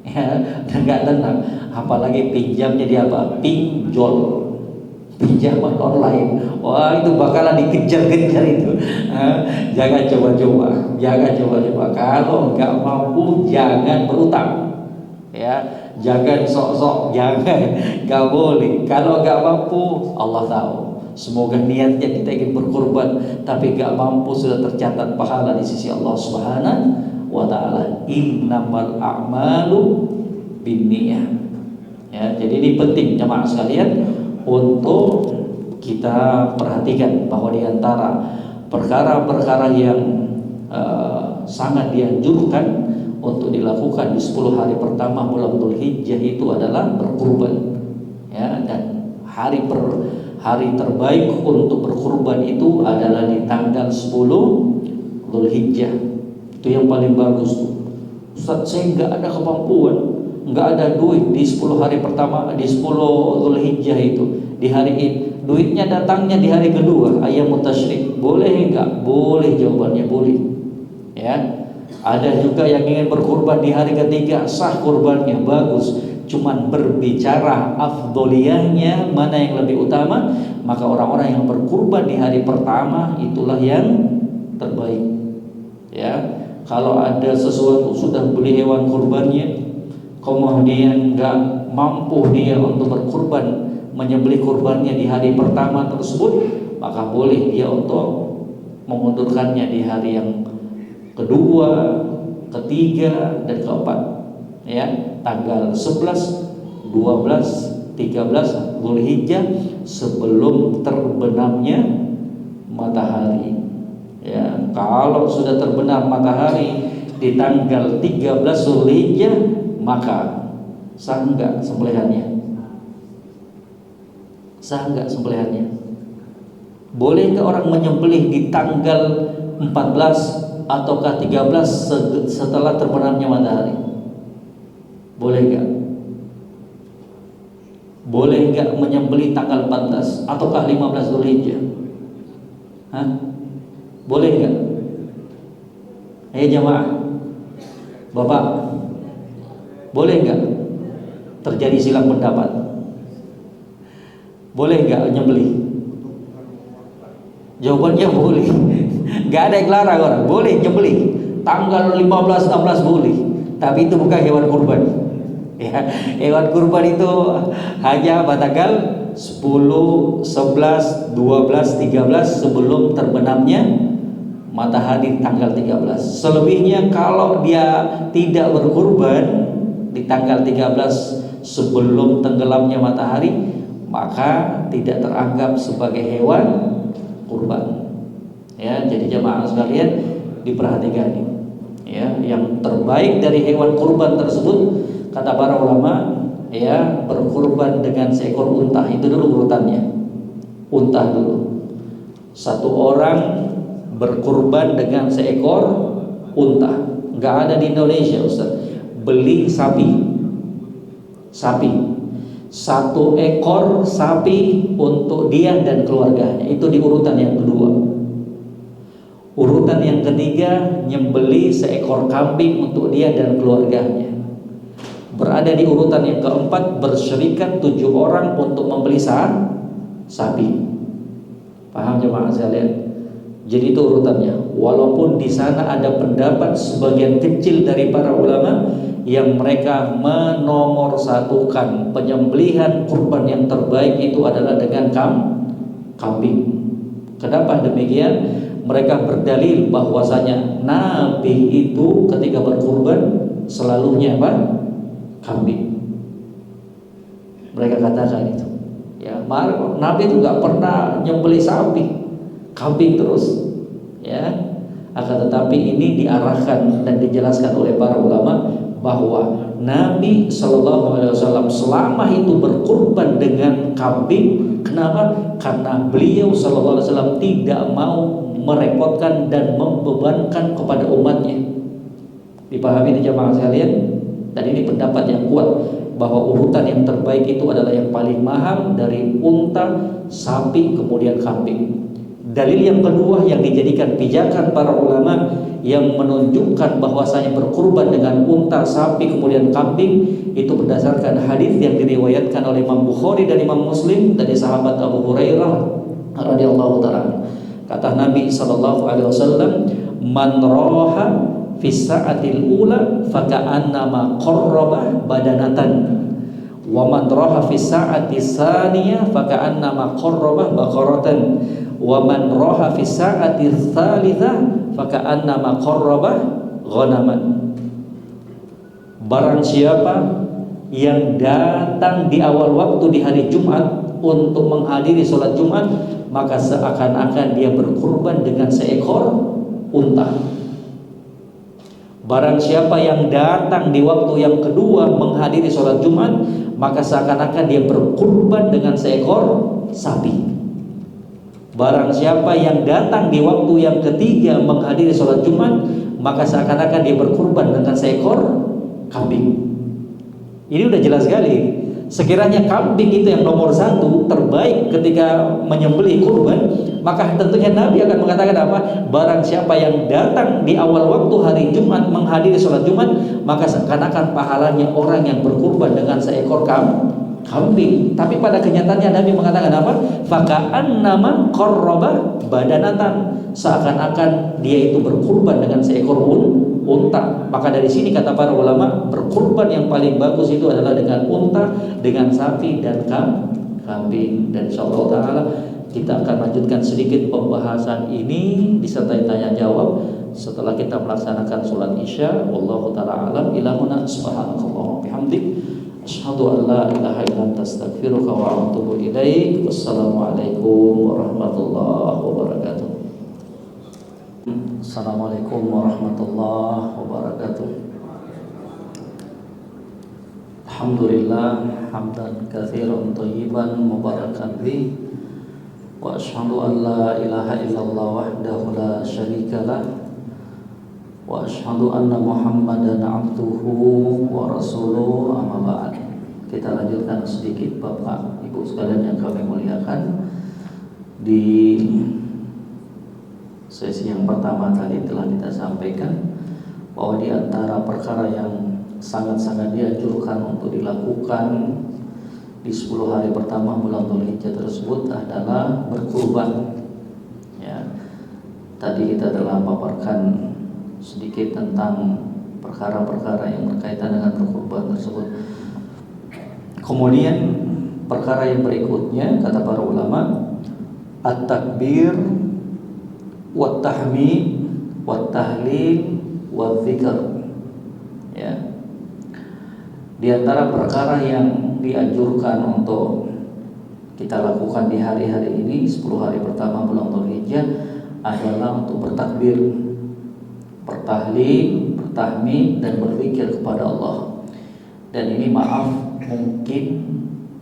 ya, dan nggak tenang. Apalagi pinjamnya dia apa? Pinjol, pinjaman online. Wah, itu bakalan dikejar-kejar itu. Jangan coba-coba, jangan coba-coba. Kalau nggak mampu, jangan berutang. Ya, jangan sok-sok, jangan, nggak boleh. Kalau nggak mampu, Allah tahu. Semoga niatnya kita ingin berkorban, tapi nggak mampu, sudah tercatat pahala di sisi Allah Subhanahu wa Ta'ala. Innamal a'malu binniyah. Ya, jadi ini penting jemaah sekalian untuk kita perhatikan bahwa di antara perkara-perkara yang sangat dianjurkan untuk dilakukan di 10 hari pertama bulan Dzulhijjah itu adalah berkurban. Ya, dan hari terbaik untuk berkurban itu adalah di tanggal 10 Dzulhijjah. Itu yang paling bagus tuh. Ustaz, saya nggak ada kemampuan, nggak ada duit di 10 hari pertama, di 10 Dzulhijjah itu, di hari Id. Duitnya datangnya di hari kedua, Ayyamut Tasyrik. Boleh enggak? Boleh, jawabannya boleh. Ya. Ada juga yang ingin berkurban di hari ketiga, sah kurbannya, bagus. Cuman berbicara afdoliyahnya, mana yang lebih utama, maka orang-orang yang berkurban di hari pertama itulah yang terbaik. Ya. Kalau ada sesuatu sudah beli hewan kurbannya, kemudian nggak mampu dia untuk berkurban, menyembelih kurbannya di hari pertama tersebut, maka boleh dia untuk mengundurkannya di hari yang kedua, ketiga, dan keempat. Ya, tanggal 11, 12, 13 Dzulhijjah sebelum terbenamnya matahari. Ya, kalau sudah terbenam matahari di tanggal 13 Dzulhijjah, maka sah enggak sembelihannya? Sah enggak sembelihannya? Boleh enggak orang menyembelih di tanggal 14 ataukah 13 setelah terbenamnya matahari? Boleh enggak? Boleh enggak menyembelih tanggal 14 ataukah 15 Dzulhijjah? Hah? Boleh enggak? Ayo jamaah, Bapak, boleh enggak? Terjadi silang pendapat. Boleh enggak nyembelih? Jawabannya boleh. Enggak ada yang larang orang. Boleh nyembelih. Tanggal 15, 16 boleh. Tapi itu bukan hewan kurban. Ya, hewan kurban itu hanya pada tanggal 10, 11, 12, 13 sebelum terbenamnya matahari tanggal 13. Selebihnya kalau dia tidak berkurban di tanggal 13 sebelum tenggelamnya matahari, maka tidak teranggap sebagai hewan kurban. Ya, jadi jemaah sekalian diperhatikan. Ya, yang terbaik dari hewan kurban tersebut kata para ulama, ya, berkurban dengan seekor unta. Itu dulu urutannya. Unta dulu. Satu orang berkurban dengan seekor unta. Nggak ada di Indonesia, Ustaz. Beli sapi. Satu ekor sapi untuk dia dan keluarganya. Itu di urutan yang kedua. Urutan yang ketiga, nyembeli seekor kambing untuk dia dan keluarganya. Berada di urutan yang keempat, bersyirikat 7 orang untuk membeli sapi. Paham jemaah sekalian? Jadi itu urutannya. Walaupun di sana ada pendapat sebagian kecil dari para ulama yang mereka menomorsatukan penyembelihan kurban yang terbaik itu adalah dengan kambing. Kenapa demikian? Mereka berdalil bahwasanya Nabi itu ketika berkurban selalunya apa? Kambing. Mereka katakan itu. Ya, Nabi itu nggak pernah nyembelih sapi, kambing terus. Ya, akan tetapi ini diarahkan dan dijelaskan oleh para ulama bahwa Nabi Shallallahu Alaihi Wasallam selama itu berkurban dengan kambing. Kenapa? Karena beliau Shallallahu Alaihi Wasallam tidak mau merepotkan dan membebankan kepada umatnya. Dipahami di jamaah sekalian? Dan ini pendapat yang kuat. bahwa urutan yang terbaik itu adalah yang paling mahal dari unta, sapi, kemudian kambing. Dalil yang kedua yang dijadikan pijakan para ulama yang menunjukkan bahwasanya berkurban dengan unta, sapi, kemudian kambing itu berdasarkan hadis yang diriwayatkan oleh Imam Bukhari dan Imam Muslim dari sahabat Abu Hurairah radhiyallahu taala. Kata Nabi sallallahu alaihi wasallam, "Man raha fi sa'atil ula faka'annama qarraba badanatan, wa man raha fi sa'ati tsaniyah faka'annama qarraba baqaratan, wa man raha fi sa'ati tsalitsah faka'annama qarraba ghanaman." Barang siapa yang datang di awal waktu di hari Jumat untuk menghadiri sholat Jumat, maka seakan-akan dia berkurban dengan seekor unta. Barang siapa yang datang di waktu yang kedua menghadiri sholat Jumat, maka seakan-akan dia berkurban dengan seekor sapi. Barang siapa yang datang di waktu yang ketiga menghadiri sholat Jumat, maka seakan-akan dia berkurban dengan seekor kambing. Ini udah jelas sekali. Sekiranya kambing itu yang nomor satu terbaik ketika menyembelih kurban, maka tentunya Nabi akan mengatakan apa? Barang siapa yang datang di awal waktu hari Jumat menghadiri sholat Jumat, maka seakan-akan pahalanya orang yang berkurban dengan seekor kambing. Tapi pada kenyataannya Nabi mengatakan apa? Faka'annama qarraba badanatan, seakan-akan dia itu berkurban dengan seekor unta. Maka dari sini kata para ulama, berkurban yang paling bagus itu adalah dengan unta, dengan sapi dan kambing. Dan insyaallah taala kita akan lanjutkan sedikit pembahasan ini disertai tanya jawab setelah kita melaksanakan sholat Isya. Wallahu taala alam. Ilahuna subhanallahi bihamdik, asyhadu an la ilaha illa anta astaghfiruka wa atubu ilaik. Wassalamualaikum warahmatullahi wabarakatuh. Assalamualaikum warahmatullahi wabarakatuh. Alhamdulillah hamdan katsiran thayyiban mubarakan fi, wa asyhadu an la ilaha illallah wahdahu la syarikalah, wa asyhadu anna Muhammadan abduhu wa rasuluhu, amma ba'd. Kita lanjutkan sedikit Bapak Ibu sekalian yang kami muliakan. Di sesi yang pertama tadi telah kita sampaikan bahwa di antara perkara yang sangat-sangat dianjurkan untuk dilakukan di 10 hari pertama bulan Dzulhijjah tersebut adalah berkurban. Ya, tadi kita telah paparkan sedikit tentang perkara-perkara yang berkaitan dengan berkurban tersebut. Kemudian perkara yang berikutnya kata para ulama, at-takbir wa tahmid wa tahlil wa dzikr. Ya. Di antara perkara yang dianjurkan untuk kita lakukan di hari-hari ini 10 hari pertama bulan Dzulhijjah adalah untuk bertakbir, bertahlil, bertahmid dan berzikir kepada Allah. Dan ini maaf mungkin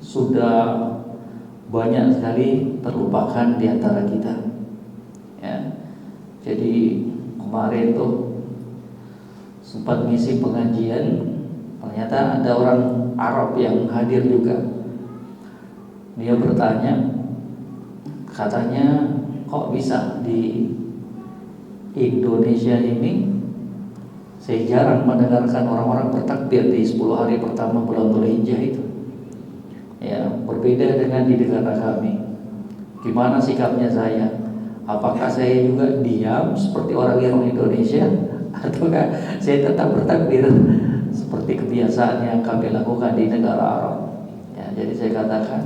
sudah banyak sekali terlupakan di antara kita. Ya. Jadi kemarin tuh sempat ngisi pengajian, ternyata ada orang Arab yang hadir juga. Dia bertanya, katanya kok bisa di Indonesia ini saya jarang mendengarkan orang-orang bertakbir di 10 hari pertama bulan Dzulhijjah itu. Ya, berbeda dengan di negara kami. Gimana sikapnya saya? Apakah saya juga diam seperti orang Indonesia, ataukah saya tetap bertakbir seperti kebiasaan yang kami lakukan di negara Arab? Ya, jadi saya katakan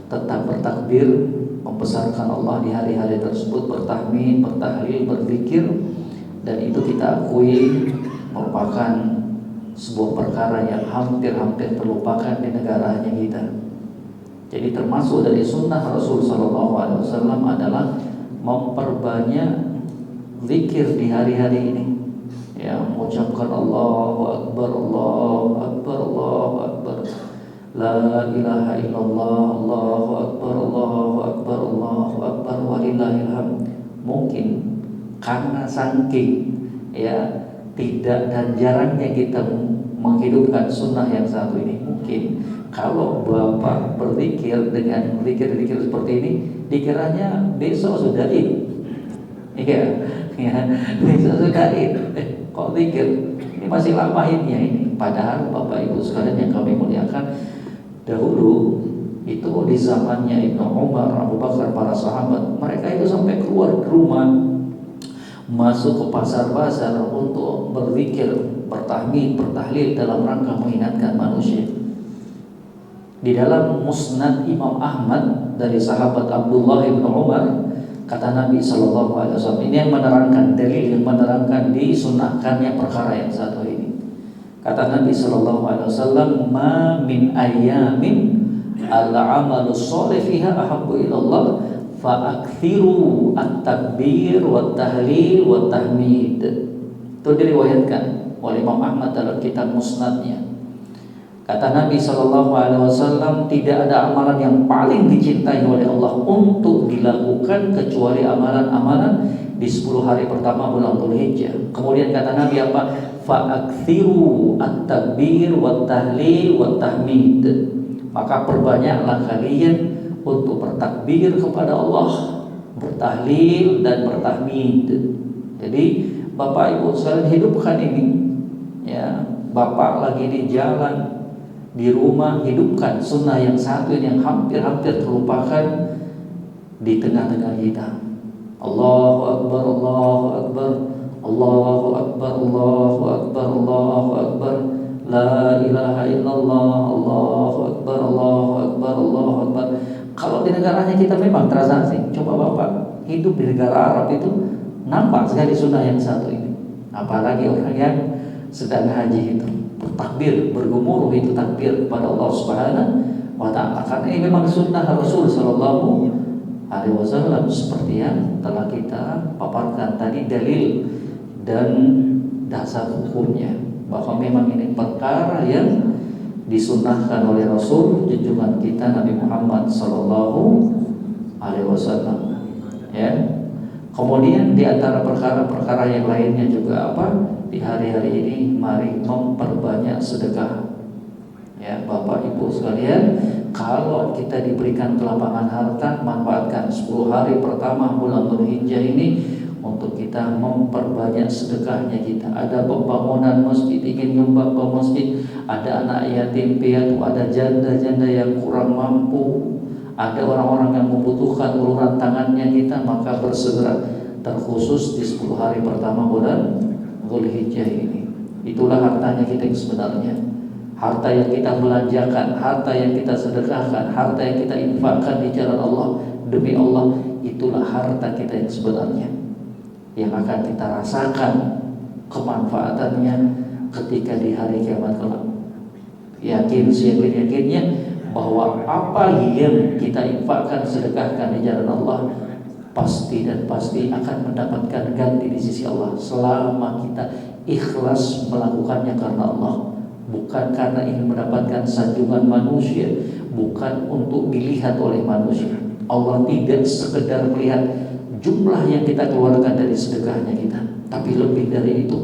tetap bertakbir, membesarkan Allah di hari-hari tersebut, bertahmid, bertahlil, berzikir, dan itu kita akui merupakan sebuah perkara yang hampir-hampir terlupakan di negara hanya kita. Jadi termasuk dari sunnah Rasul Sallallahu Alaihi Wasallam adalah memperbanyak zikir di hari-hari ini. Ya, mengucapkan Allahu Akbar, Allahu Akbar, Allahu Akbar, La ilaha illallah, Allahu Akbar, Allahu Akbar, Allahu Akbar, walillahil hamd. Mungkin karena saking ya tidak dan jarangnya kita menghidupkan sunnah yang satu ini? Mungkin kalau Bapak berzikir dengan zikir-zikir seperti ini, dikiranya besok sudah Id. Iya, ya, besok sudah Id. Kok zikir? Ini masih lama Idnya ini. Padahal Bapak Ibu sekalian yang kami muliakan, dahulu itu di zamannya Ibnu Umar, Abu Bakar, para sahabat, mereka itu sampai keluar rumah, masuk ke pasar-pasar untuk berzikir, bertahmid, bertahlil dalam rangka mengingatkan manusia. Di dalam Musnad Imam Ahmad dari sahabat Abdullah bin Umar, kata Nabi Shallallahu Alaihi Wasallam, ini yang menerangkan, dalil yang menerangkan disunahkannya perkara yang satu ini. Kata Nabi Shallallahu Alaihi Wasallam, ma min ayamin al-amalu sholih fiha ahabbu ilallah fa'akthiru at-takbir wa tahlil wa tahmid. Itu diriwayatkan oleh Imam Ahmad dalam kitab Musnadnya. Kata Nabi SAW, tidak ada amalan yang paling dicintai oleh Allah untuk dilakukan kecuali amalan-amalan di 10 hari pertama bulan Dzulhijjah. Kemudian kata Nabi apa? Fa'akthiru at-takbir wa tahlil wa tahmid. Maka perbanyaklah kalian untuk bertakbir kepada Allah, bertahlil dan bertahmid. Jadi Bapak Ibu sekalian hidupkan ini. Ya, Bapak lagi di jalan, di rumah, hidupkan sunnah yang satu ini yang hampir-hampir terlupakan di tengah-tengah kita. Allahu Akbar, Allahu Akbar, Allahu Akbar, Allahu Akbar, Allahu Akbar, la ilaha illallah, Allahu Akbar, Allahu Akbar, Allahu Akbar. Kalau di negaranya kita memang terasa asing. Coba Bapak hidup di negara Arab itu, nampak sekali sunnah yang satu ini. Apalagi orang yang sedang haji itu, bertakbir, bergemuruh itu takbir kepada Allah Subhanahu wa Ta'ala. Karena ini memang sunnah Rasul Sallallahu Alaihi Wasallam, seperti yang telah kita paparkan tadi dalil dan dasar hukumnya, bahwa memang ini perkara yang disunnahkan oleh Rasul junjungan kita Nabi Muhammad Sallallahu Alaihi Wasallam. Ya. Kemudian di antara perkara-perkara yang lainnya juga apa? Di hari-hari ini mari memperbanyak sedekah. Ya, Bapak Ibu sekalian, kalau kita diberikan kelapangan harta, manfaatkan 10 hari pertama bulan Dzulhijjah ini untuk kita memperbanyak sedekahnya kita. Ada pembangunan masjid, ingin nyumbang ke masjid, ada anak yatim piatu, ada janda-janda yang kurang mampu, ada orang-orang yang membutuhkan uluran tangannya kita, maka bersegera, terkhusus di 10 hari pertama bulan Dzulhijjah ini. Itulah hartanya kita yang sebenarnya. Harta yang kita belanjakan, harta yang kita sedekahkan, harta yang kita infakkan di jalan Allah, demi Allah, itulah harta kita yang sebenarnya, yang akan kita rasakan kemanfaatannya ketika di hari kiamat kelak. Yakin, seyakin-yakinnya bahwa apa yang kita infakkan, sedekahkan di jalan Allah, pasti dan pasti akan mendapatkan ganti di sisi Allah, selama kita ikhlas melakukannya karena Allah, bukan karena ingin mendapatkan sanjungan manusia, bukan untuk dilihat oleh manusia. Allah tidak sekedar melihat jumlah yang kita keluarkan dari sedekahnya kita, tapi lebih dari itu,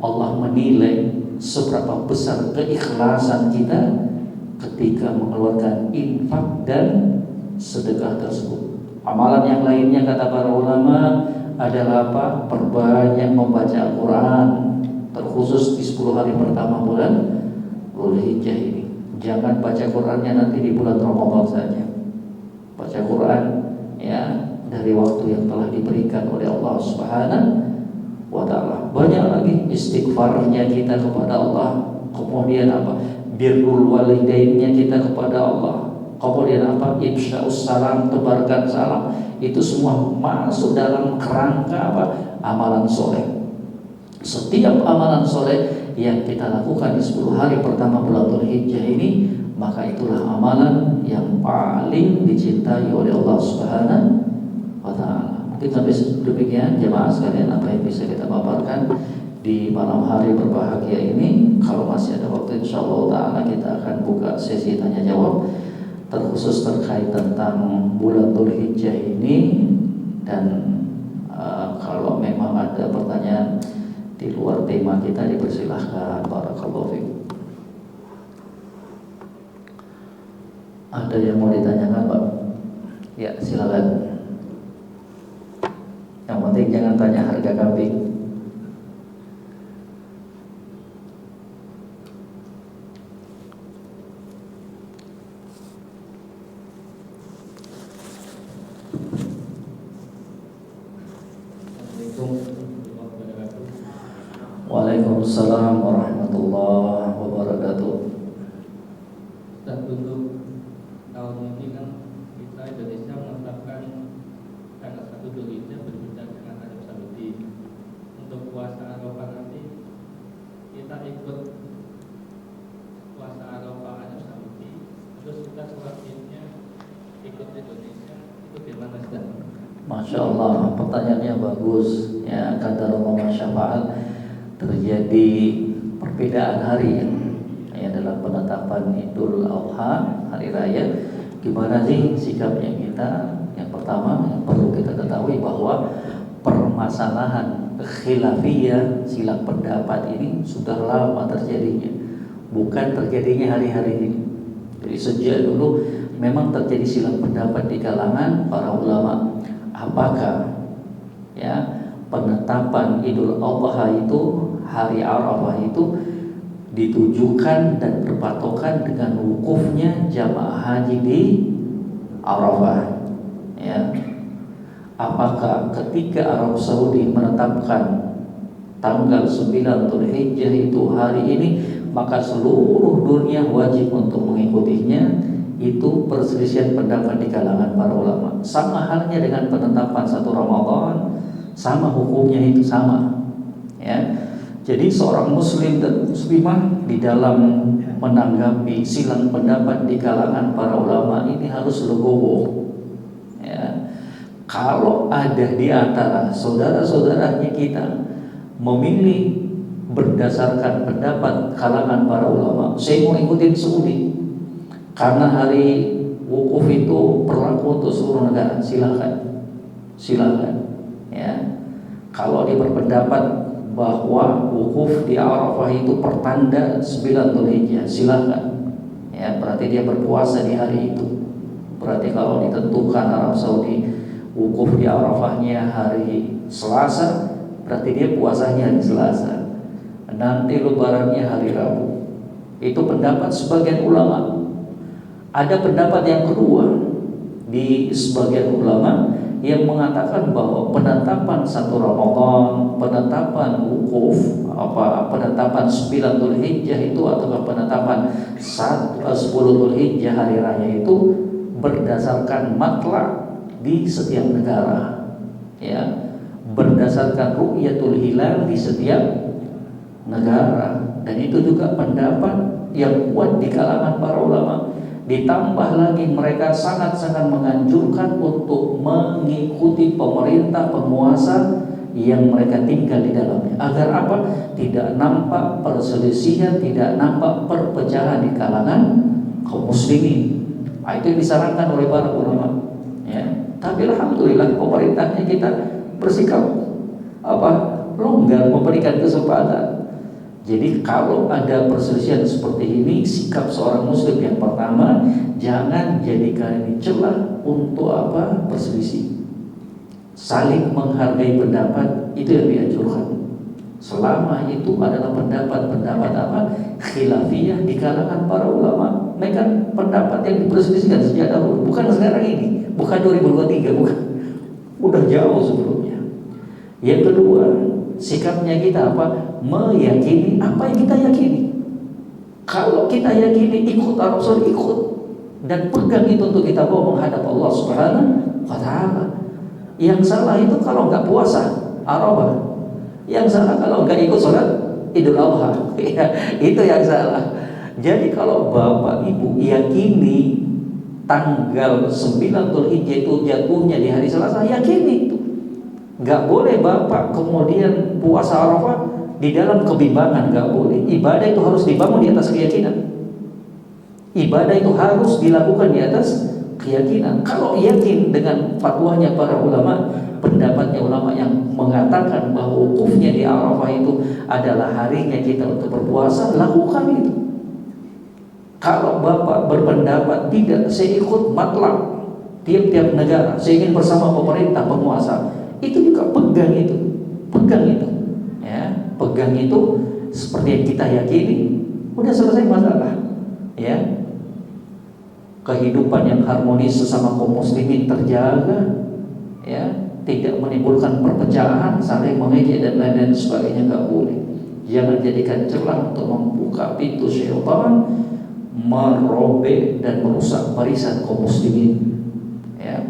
Allah menilai seberapa besar keikhlasan kita ketika mengeluarkan infak dan sedekah tersebut. Amalan yang lainnya kata para ulama adalah apa? Perbanyak membaca Al-Quran, terkhusus di 10 hari pertama bulan Dzulhijjah ini. Jangan baca Qurannya nanti di bulan Ramadan saja. Baca Quran ya dari waktu yang telah diberikan oleh Allah Subhanahu wa Ta'ala. Banyak lagi istighfarnya kita kepada Allah. Kemudian apa? Birrul walidainnya kita kepada Allah. Kemudian apa? Ifsya'us salam, tebarkan salam. Itu semua masuk dalam kerangka apa? Amalan soleh. Setiap amalan soleh yang kita lakukan di 10 hari pertama bulan Dzulhijjah ini, maka itulah amalan yang paling dicintai oleh Allah Subhanahu wa Ta'ala. Mungkin sampai demikian jemaah sekalian apa yang bisa kita paparkan di malam hari berbahagia ini. Kalau masih ada waktu, insyaallah ta'ala kita akan buka sesi tanya jawab, terkhusus terkait tentang bulan Dzulhijjah ini. Dan kalau memang ada pertanyaan di luar tema kita, dipersilahkan. Barakallahu fiikum. Ada yang mau ditanyakan, Pak? Ya, silakan. Yang penting jangan tanya harga kambing. Waalaikumsalam warahmatullahi wabarakatuh. Dan untuk tahun ini kan kita Indonesia menetapkan tanggal 1 Dzulhijjah berbeda dengan Arab Saudi. Untuk puasa Arafah nanti kita ikut puasa Arafah Arab Saudi, terus kita sholat Idnya ikut Indonesia, itu gimana Ustaz? Masya Allah, pertanyaannya bagus. Ya, kata Allah syafaat terjadi perbedaan hari ya dalam penetapan Idul Adha, hari raya. Gimana sih sikapnya kita? Yang pertama yang perlu kita ketahui bahwa permasalahan khilafiyah, silang pendapat ini sudah lama terjadinya, bukan terjadinya hari-hari ini. Jadi sejak dulu memang terjadi silang pendapat di kalangan para ulama. Apakah ya penetapan Idul Adha itu, hari Arafah itu ditujukan dan berpatokan dengan wukufnya jamaah haji di Arafah ya. Apakah ketika Arab Saudi menetapkan tanggal 9 Dzulhijjah itu hari ini, maka seluruh dunia wajib untuk mengikutinya? Itu perselisihan pendapat di kalangan para ulama. Sama halnya dengan penetapan 1 Ramadan, sama hukumnya itu sama ya. Jadi seorang muslim dan muslimah di dalam menanggapi silang pendapat di kalangan para ulama ini harus legowo ya. Kalau ada di antara saudara-saudaranya kita memilih berdasarkan pendapat kalangan para ulama, saya mau ikutin Saudi karena hari wukuf itu berlaku untuk seluruh negara, silakan ya. Kalau dia berpendapat bahwa wukuf di Arafah itu pertanda 9 Dzulhijjah, silakan ya, berarti dia berpuasa di hari itu. Berarti kalau ditentukan Arab Saudi wukuf di Arafahnya hari Selasa, berarti dia puasanya hari Selasa. Nanti lebarannya hari Rabu. Itu pendapat sebagian ulama. Ada pendapat yang kedua di sebagian ulama yang mengatakan bahwa penetapan 1 Ramadan, penetapan wukuf, penetapan 9 Dzulhijjah itu atau penetapan 10 Dzulhijjah hari raya itu berdasarkan matlak di setiap negara ya, berdasarkan ru'yatul hilal di setiap negara. Dan itu juga pendapat yang kuat di kalangan para ulama. Ditambah lagi mereka sangat-sangat menganjurkan untuk mengikuti pemerintah penguasa yang mereka tinggal di dalamnya. Agar apa? Tidak nampak perselisihan, tidak nampak perpecahan di kalangan kaum muslimin. Itu yang disarankan oleh para ulama ya. Tapi alhamdulillah pemerintahnya kita bersikap longgar, memberikan kesempatan. Jadi kalau ada perselisihan seperti ini, sikap seorang muslim yang pertama, jangan jadikan ini celah untuk berselisih. Saling menghargai pendapat, itu yang dianjurkan. Selama itu adalah pendapat khilafiyah di kalangan para ulama. Mereka pendapat yang diperselisihkan sejak dahulu, bukan sekarang ini, bukan 2023, bukan. Udah jauh sebelumnya. Yang kedua, sikapnya kita meyakini apa yang kita yakini. Kalau kita yakini ikut Arab Saudi, ikut dan pegang itu untuk kita bawa menghadap Allah Subhanahu wa Ta'ala. Yang salah itu kalau nggak puasa Arafah, yang salah kalau nggak ikut sholat Idul Adha. Itu yang salah. Jadi kalau bapak ibu yakini tanggal 9 Dzulhijjah itu jatuhnya di hari Selasa, yakini itu. Nggak boleh bapak kemudian puasa Arafah di dalam kebimbangan, nggak boleh. Ibadah itu harus dibangun di atas keyakinan. Ibadah itu harus dilakukan di atas keyakinan. Kalau yakin dengan fatwanya para ulama, pendapatnya ulama yang mengatakan bahwa wukufnya di Arafah itu adalah harinya kita untuk berpuasa, lakukan itu. Kalau Bapak berpendapat tidak, saya ikut matlab tiap-tiap negara, saya ingin bersama pemerintah penguasa, itu juga pegang itu, ya, pegang itu seperti yang kita yakini, udah selesai masalah, ya. Kehidupan yang harmonis sesama kaum muslimin terjaga, ya, tidak menimbulkan perpecahan, saling mengejek dan lain-lain sebagainya, nggak boleh. Jangan jadikan celah untuk membuka pintu syaitan merobek dan merusak barisan kaum muslimin, ya.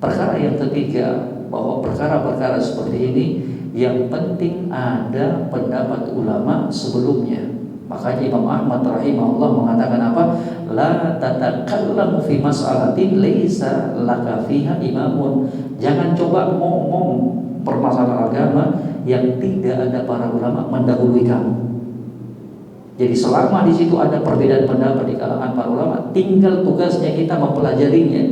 Perkara yang ketiga, bahwa perkara-perkara seperti ini yang penting ada pendapat ulama sebelumnya. Makanya Imam Ahmad rahimahullah mengatakan apa? La tatakallamu fi mas'alatin laisa laka fiha imamun. Jangan coba ngomong permasalahan agama yang tidak ada para ulama mendahului kamu. Jadi selama di situ ada perbedaan pendapat di kalangan para ulama, tinggal tugasnya kita mempelajarinya.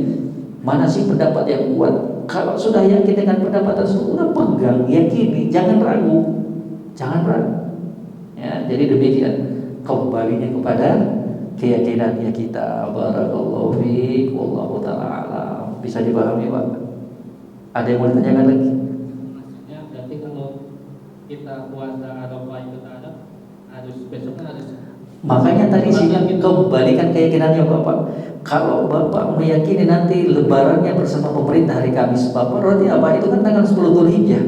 Mana sih pendapat yang kuat? Kalau sudah yakin dengan pendapat tersebut, udah pegang, yakini, jangan ragu. Ya, jadi demikian, kembalinya kepada keyakinannya kita. Barakallahu fiik, wallahu ta'ala a'lam. Bisa dipahami, Pak? Ada yang mau ditanyakan lagi? Maksudnya berarti kalau kita puasa Arafah ikut Arab, harus besoknya harus. Makanya tadi saya kembalikan keyakinannya Bapak. Kalau Bapak meyakini nanti lebarannya bersama pemerintah hari Kamis, Bapak berarti apa? Itu kan tanggal 10 Dzulhijjah.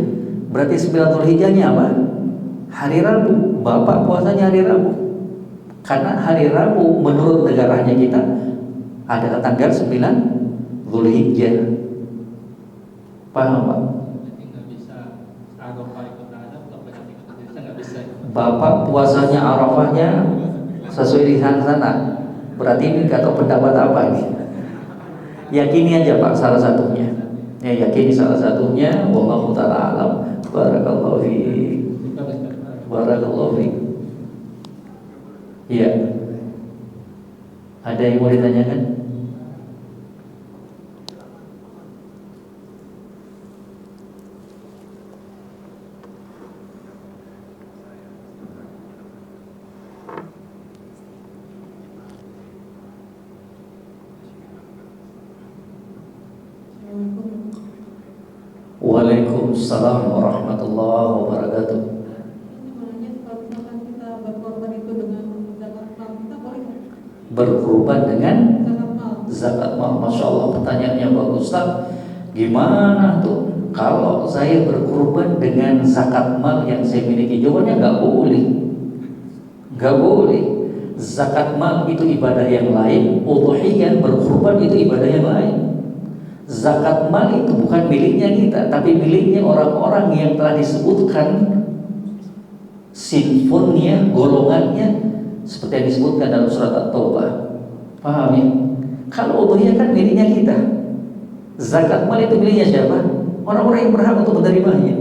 Berarti 9 Dzulhijjahnya apa? Hari Rabu. Bapak puasanya hari Rabu. Karena hari Rabu menurut negaranya kita ada tanggal 9 Dzulhijjah. Paham, Pak? Jadi nggak bisa Arafah ikut Arab, lebaran ikut Indonesia nggak bisa. Bapak puasanya Arafahnya sesuai di sana. Berarti ini nggak tahu pendapat apa ini. Yakini aja Pak salah satunya. Ya, yakini salah satunya. Wallahu ta'ala alam. Barakallahu fiik. Barakallahu fiik. Iya. Ada yang mau ditanyakan? Waalaikumsalam warahmatullahi wabarakatuh. Berkorban dengan zakat mal, masya Allah, pertanyaannya bagus Ustaz. Gimana tuh kalau saya berkorban dengan zakat mal yang saya miliki? Jawabannya nggak boleh. Zakat mal itu ibadah yang lain, udhiyah berkorban itu ibadah yang lain. Zakat mal itu bukan miliknya kita, tapi miliknya orang-orang yang telah disebutkan sinfonnya, golongannya, seperti yang disebutkan dalam surat At-Taubah. Paham ya? Kalau udhiyah kan miliknya kita. Zakat mal itu miliknya siapa? Orang-orang yang berhak untuk menerimanya.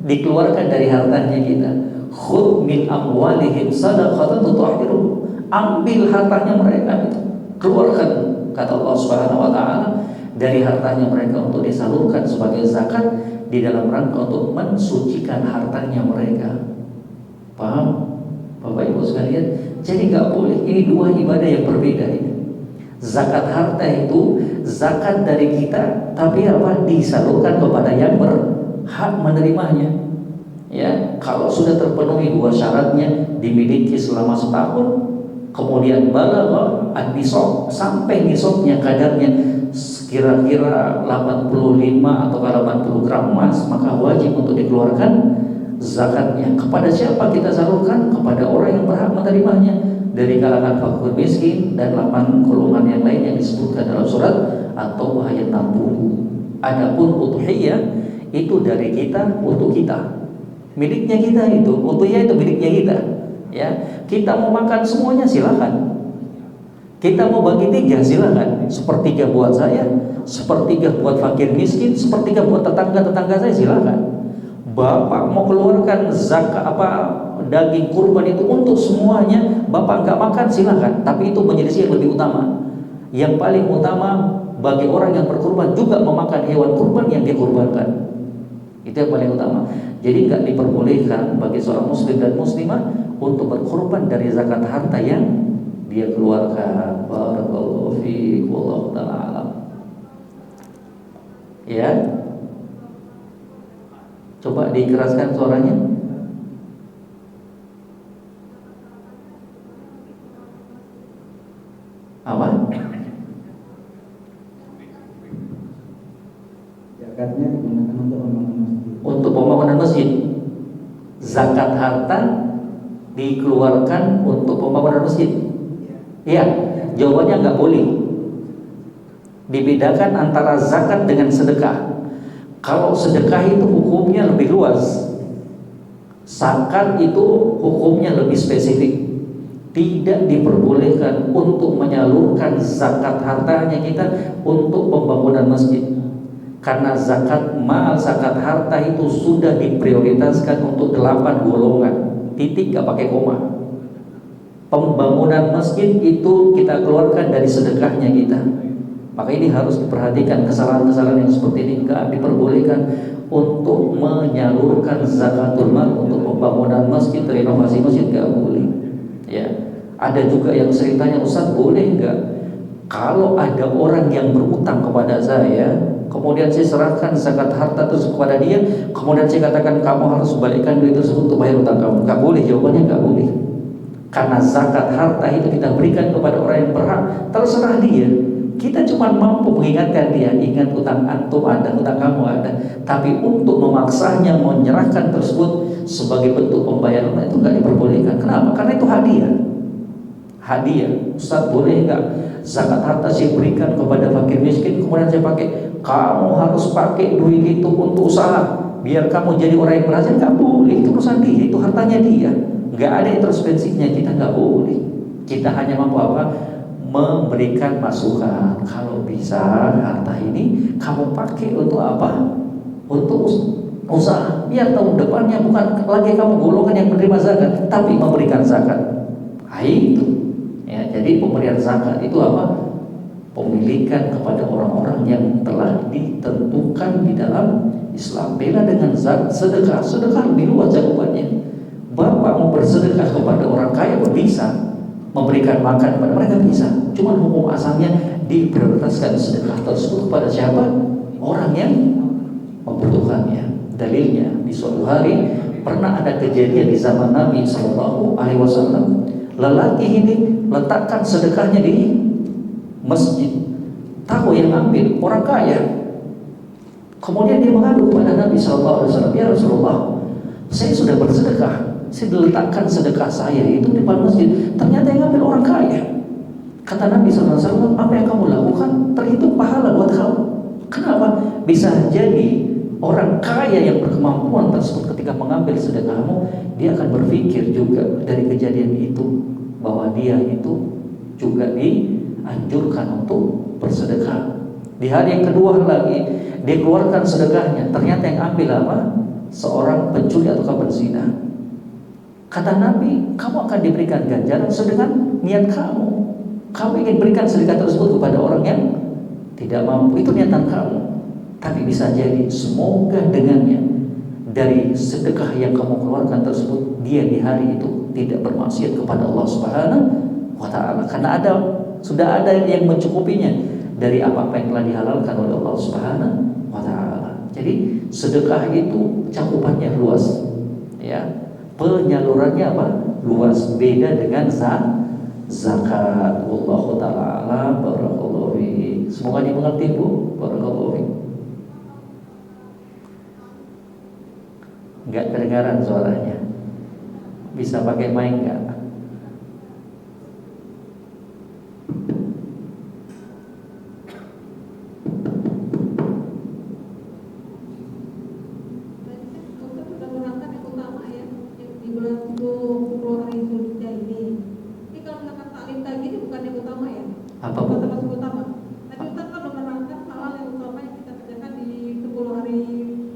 Dikeluarkan dari hartanya kita. Khudh min amwalihim shadaqatan tutahhiruhum. Ambil hartanya mereka itu. Keluarkan, kata Allah Subhanahu wa taala, dari hartanya mereka untuk disalurkan sebagai zakat di dalam rangka untuk mensucikan hartanya mereka. Paham? Bapak Ibu sekalian, jadi nggak boleh. Ini dua ibadah yang berbeda ini. Zakat harta itu zakat dari kita, tapi apa? Disalurkan kepada yang berhak menerimanya. Ya, kalau sudah terpenuhi dua syaratnya, dimiliki selama setahun, kemudian balagha an-nisab, sampai nisabnya kadarnya kira-kira 85 atau 80 gram emas, maka wajib untuk dikeluarkan zakatnya. Kepada siapa kita salurkan? Kepada orang yang berhak menerimanya, dari kalangan fakir miskin dan 8 golongan yang lain yang disebutkan dalam surat At-Taubah ayat 60. Adapun udhiyah itu dari kita untuk kita, miliknya kita itu. Udhiyah itu miliknya kita. Ya, kita mau makan semuanya silakan. Kita mau bagi 3 silakan. Sepertiga buat saya, sepertiga buat fakir miskin, sepertiga buat tetangga-tetangga saya, silakan. Bapak mau keluarkan zakat daging kurban itu untuk semuanya, Bapak nggak makan silakan. Tapi itu menyelisih yang lebih utama. Yang paling utama bagi orang yang berkurban juga memakan hewan kurban yang dia kurbankan. Itu yang paling utama. Jadi nggak diperbolehkan bagi seorang muslim dan muslimah untuk berkorban dari zakat harta yang dia keluarkan. Barakallahu fiik, wallahu ta'ala alam. Ya, coba dikeraskan suaranya. Apa? Zakatnya digunakan untuk pembangunan masjid. Untuk pembangunan masjid. Zakat harta dikeluarkan untuk pembangunan masjid. Iya, jawabannya nggak boleh. Dibedakan antara zakat dengan sedekah. Kalau sedekah itu hukumnya lebih luas, zakat itu hukumnya lebih spesifik. Tidak diperbolehkan untuk menyalurkan zakat hartanya kita untuk pembangunan masjid. Karena zakat mal, zakat harta itu sudah diprioritaskan untuk 8 golongan. Titik, gak pakai koma. Pembangunan masjid itu kita keluarkan dari sedekahnya kita. Maka ini harus diperhatikan, kesalahan-kesalahan yang seperti ini gak diperbolehkan untuk menyalurkan zakatul mal untuk pembangunan masjid, renovasi masjid, gak boleh. Ya, ada juga yang sering tanya, Ustaz boleh nggak kalau ada orang yang berutang kepada saya, kemudian saya serahkan zakat harta tersebut kepada dia, kemudian saya katakan kamu harus balikkan duit tersebut untuk bayar utang kamu? Nggak boleh, jawabannya nggak boleh. Karena zakat harta itu kita berikan kepada orang yang berhak, terserah dia. Kita cuma mampu mengingatkan dia, ingat utang antum ada, utang kamu ada. Tapi untuk memaksanya menyerahkan tersebut sebagai bentuk pembayaran itu nggak diperbolehkan. Kenapa? Karena itu hadiah. Hadiah. Ustaz boleh nggak zakat harta saya berikan kepada fakir miskin, kemudian saya pakai? Kamu harus pakai duit itu untuk usaha, biar kamu jadi orang yang berhasil? Nggak boleh. Itu urusan dia, itu hartanya dia. Nggak ada introspeksinya, kita nggak boleh. Kita hanya mampu apa? Memberikan masukan. Kalau bisa harta ini kamu pakai untuk apa? Untuk usaha. Biar tahun depannya bukan lagi kamu golongan yang menerima zakat, tapi memberikan zakat. Nah, itu. Ya, jadi pemberian zakat itu apa? Pemilikan kepada orang-orang yang telah ditentukan di dalam Islam. Beda dengan sedekah. Sedekah lebih luas cakupannya. Bapak mau bersedekah kepada orang kaya pun bisa, memberikan makan kepada mereka bisa. Cuma hukum asalnya diprioritaskan sedekah tersebut kepada siapa? Orang yang membutuhkannya. Dalilnya di suatu hari pernah ada kejadian di zaman Nabi SAW. Lelaki ini letakkan sedekahnya di masjid. Tahu yang ambil orang kaya. Kemudian dia mengadu kepada Nabi SAW, ya Rasulullah, saya sudah bersedekah, saya letakkan sedekah saya itu di depan masjid, ternyata yang ambil orang kaya. Kata Nabi SAW, apa yang kamu lakukan terhitung pahala buat kamu. Kenapa? Bisa jadi orang kaya yang berkemampuan tersebut ketika mengambil sedekahmu, dia akan berpikir juga dari kejadian itu bahwa dia itu juga dianjurkan untuk bersedekah. Di hari yang kedua lagi dia keluarkan sedekahnya, ternyata yang ambil apa? Seorang pencuri atau penzina. Kata Nabi, kamu akan diberikan ganjaran sesuai dengan niat kamu. Kamu ingin berikan sedekah tersebut kepada orang yang tidak mampu, itu niatan kamu. Tapi bisa jadi semoga dengannya dari sedekah yang kamu keluarkan tersebut, dia di hari itu tidak bermaksiat kepada Allah Subhanahu wa Ta'ala. Karena sudah ada yang mencukupinya dari apa-apa yang telah dihalalkan oleh Allah Subhanahu wa Ta'ala. Jadi sedekah itu cakupannya luas, ya. Penyalurannya apa? Luas. Beda dengan zakat. Wallahu ta'ala barakallahu fiik. Semoga dimengerti, Bu. Barakallahu fiik. Enggak kedengaran suaranya. Bisa pakai mic enggak? Apa Bu? Termasuk utama. Tadi Ustaz kan menerangkan hal yang utama yang kita kerjakan di 10 hari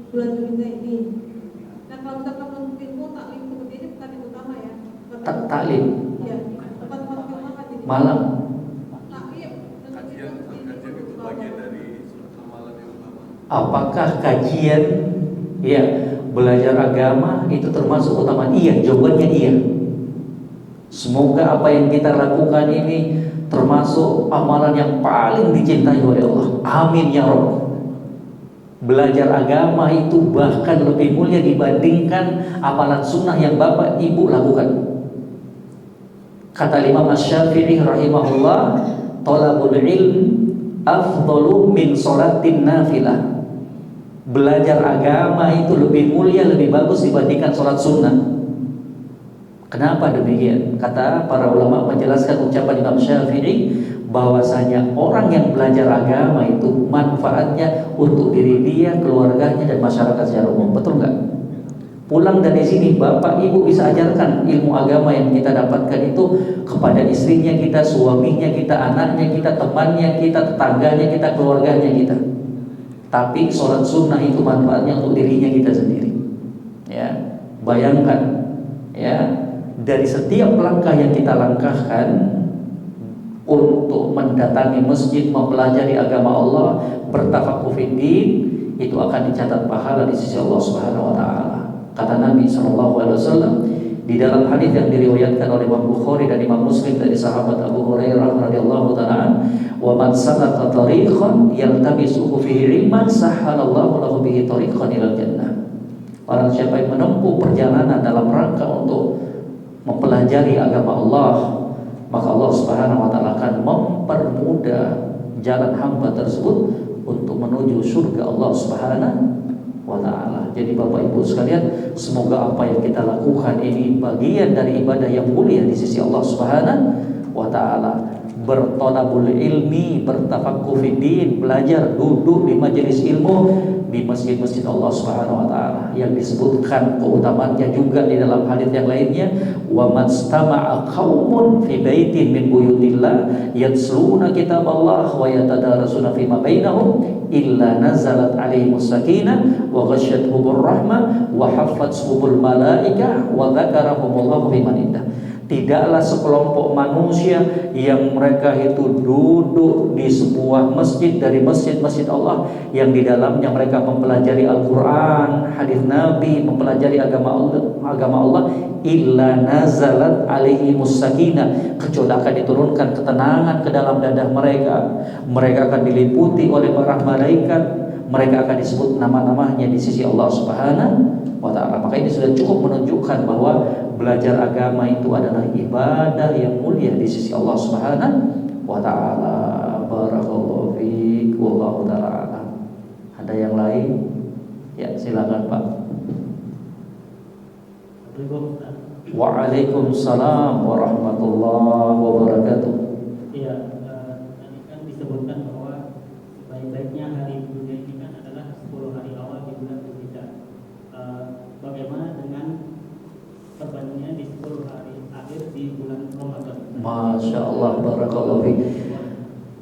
bulan Zulhijjah ini. Dan kalau misalkan menuntut ilmu taklim seperti ini bukan yang utama ya. Taklim. Iya, tempat-tempat yang utama di Malam. taklim. Kajian itu bagian dari amalan yang utama. Apakah kajian, ya, belajar agama itu termasuk utama? Iya, jawabannya iya. Semoga apa yang kita lakukan ini termasuk amalan yang paling dicintai oleh Allah. Amin ya Rabb. Belajar agama itu bahkan lebih mulia dibandingkan amalan sunnah yang bapak ibu lakukan. Kata Imam Asy-Syafi'i rahimahullah, talabul ilm afdalu min sholatin nafilah. Belajar agama itu lebih mulia, lebih bagus dibandingkan sholat sunnah. Kenapa demikian? Kata para ulama menjelaskan ucapan Imam Syafi'i bahwasanya orang yang belajar agama itu manfaatnya untuk diri dia, keluarganya, dan masyarakat secara umum. Betul nggak? Pulang dari sini bapak ibu bisa ajarkan ilmu agama yang kita dapatkan itu kepada istrinya kita, suaminya kita, anaknya kita, temannya kita, tetangganya kita, keluarganya kita. Tapi sholat sunnah itu manfaatnya untuk dirinya kita sendiri. Ya, bayangkan ya, dari setiap langkah yang kita langkahkan untuk mendatangi masjid, mempelajari agama Allah, bertafaqquh fiddin, itu akan dicatat pahala di sisi Allah Subhanahu wa taala. Kata Nabi sallallahu alaihi wasallam di dalam hadis yang diriwayatkan oleh Imam Bukhari dan Imam Muslim dari sahabat Abu Hurairah radhiyallahu taala, "Wa man salaka tariqan yaltamisuhu fihi ilman sahhalallahu lahu bihi tariqan ilal jannah." Orang siapa yang menempuh perjalanan dalam rangka untuk mempelajari agama Allah, maka Allah Subhanahu wa taala akan mempermudah jalan hamba tersebut untuk menuju surga Allah Subhanahu wa taala. Jadi Bapak Ibu sekalian, semoga apa yang kita lakukan ini bagian dari ibadah yang mulia di sisi Allah Subhanahu wa taala. Bertolabul ilmi, bertafaqquh fiddin, belajar, duduk di majelis ilmu di masjid-masjid Allah Subhanahu wa taala yang disebutkan keutamaannya juga di dalam hadis yang lainnya, wa mastama'a qaumun fi baitin min buyutillah yatsluna kitaballah wa yatadarasuna fima bainahum illa nazalat alaihimus sakinah wa ghasyiyatuhumur rahmah wa haffathumul malaikah wa dzakarahumullahu fi man indah. Tidaklah sekelompok manusia yang mereka itu duduk di sebuah masjid dari masjid-masjid Allah yang di dalamnya mereka mempelajari Al-Quran, hadis Nabi, mempelajari agama Allah, illa nazalat alaihimus sakinah, kecuali akan diturunkan ketenangan ke dalam dada mereka. Mereka akan diliputi oleh para malaikat. Mereka akan disebut nama-namanya di sisi Allah Subhanahu wa ta'ala. Maka ini sudah cukup menunjukkan bahwa belajar agama itu adalah ibadah yang mulia di sisi Allah Subhanahu wa ta'ala. Barakallahu fiik, wallahu ta'ala. Ada yang lain? Ya, silakan Pak. Waalaikumsalam warahmatullahi wabarakatuh. Iya, tadi kan disebutkan bahwa sebaik-baiknya hari dunia ini kan adalah 10 hari awal di bulan Dzulhijjah. Bagaimana dengan perbandingannya di 10 hari akhir di bulan Ramadan? Masya Allah, barakallahu fiik.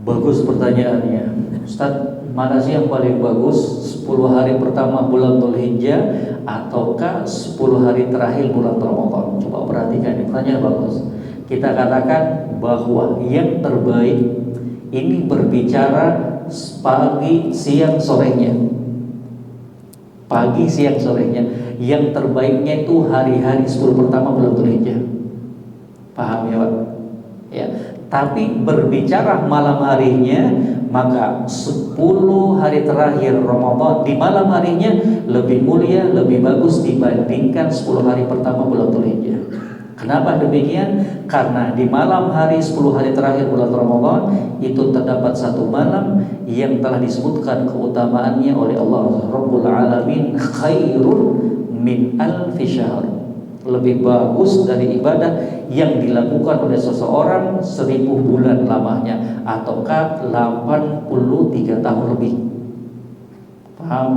Bagus pertanyaannya, Ustaz. Mana sih yang paling bagus, 10 hari pertama bulan Dzulhijjah ataukah 10 hari terakhir bulan Ramadan? Coba perhatikan, ini pertanyaan bagus. Kita katakan bahwa yang terbaik ini berbicara pagi, siang, sorenya. Pagi, siang, sorenya. Yang terbaiknya itu hari-hari 10 pertama bulan Dzulhijjah. Paham ya Pak? Ya. Tapi berbicara malam harinya, maka 10 hari terakhir Ramadan di malam harinya lebih mulia, lebih bagus dibandingkan 10 hari pertama bulan Dzulhijjah. Kenapa demikian? Karena di malam hari 10 hari terakhir bulan Ramadan itu terdapat satu malam yang telah disebutkan keutamaannya oleh Allah Rabbul Alamin, khairun min alfi syahr. Lebih bagus dari ibadah yang dilakukan oleh seseorang 1000 bulan lamanya, ataukah 83 tahun lebih. Paham?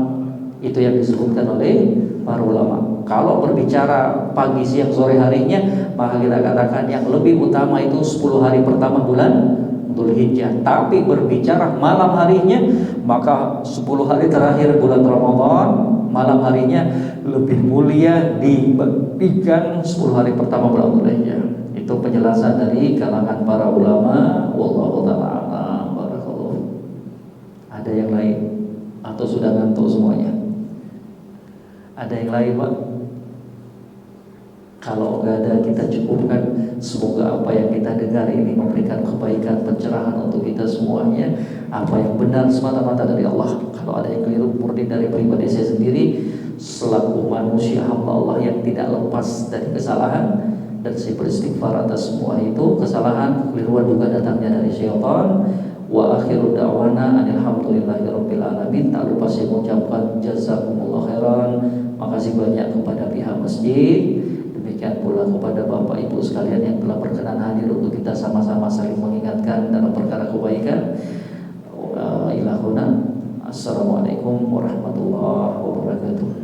Itu yang disebutkan oleh para ulama. Kalau berbicara pagi, siang, sore harinya, maka kita katakan yang lebih utama itu 10 hari pertama bulan Dzulhijjah. Tapi berbicara malam harinya, maka 10 hari terakhir bulan Ramadan, malam harinya lebih mulia dibandingkan 10 hari pertama bulan Dzulhijjah. Itu penjelasan dari kalangan para ulama. Wallahu ta'ala barakallahu. Ada yang lain atau sudah ngantuk semuanya? Ada yang lain Pak? Kalau nggak ada, kita cukupkan. Semoga apa yang kita dengar ini memberikan kebaikan, pencerahan untuk kita semuanya. Apa yang benar semata-mata dari Allah. Kalau ada yang keliru murni dari pribadi saya sendiri, selaku manusia hamba Allah yang tidak lepas dari kesalahan, dan saya beristighfar atas semua itu. Kesalahan, kekeliruan juga datangnya dari syaitan. Wa akhiru da'wana alhamdulillahirabbil alamin. Tak lupa saya mengucapkan jazakumullah khairan. Makasih banyak kepada pihak masjid. Demikian pula kepada Bapak Ibu sekalian yang telah berkenan hadir untuk kita sama-sama saling mengingatkan dalam perkara kebaikan. Ilahuna. Assalamualaikum warahmatullahi wabarakatuh.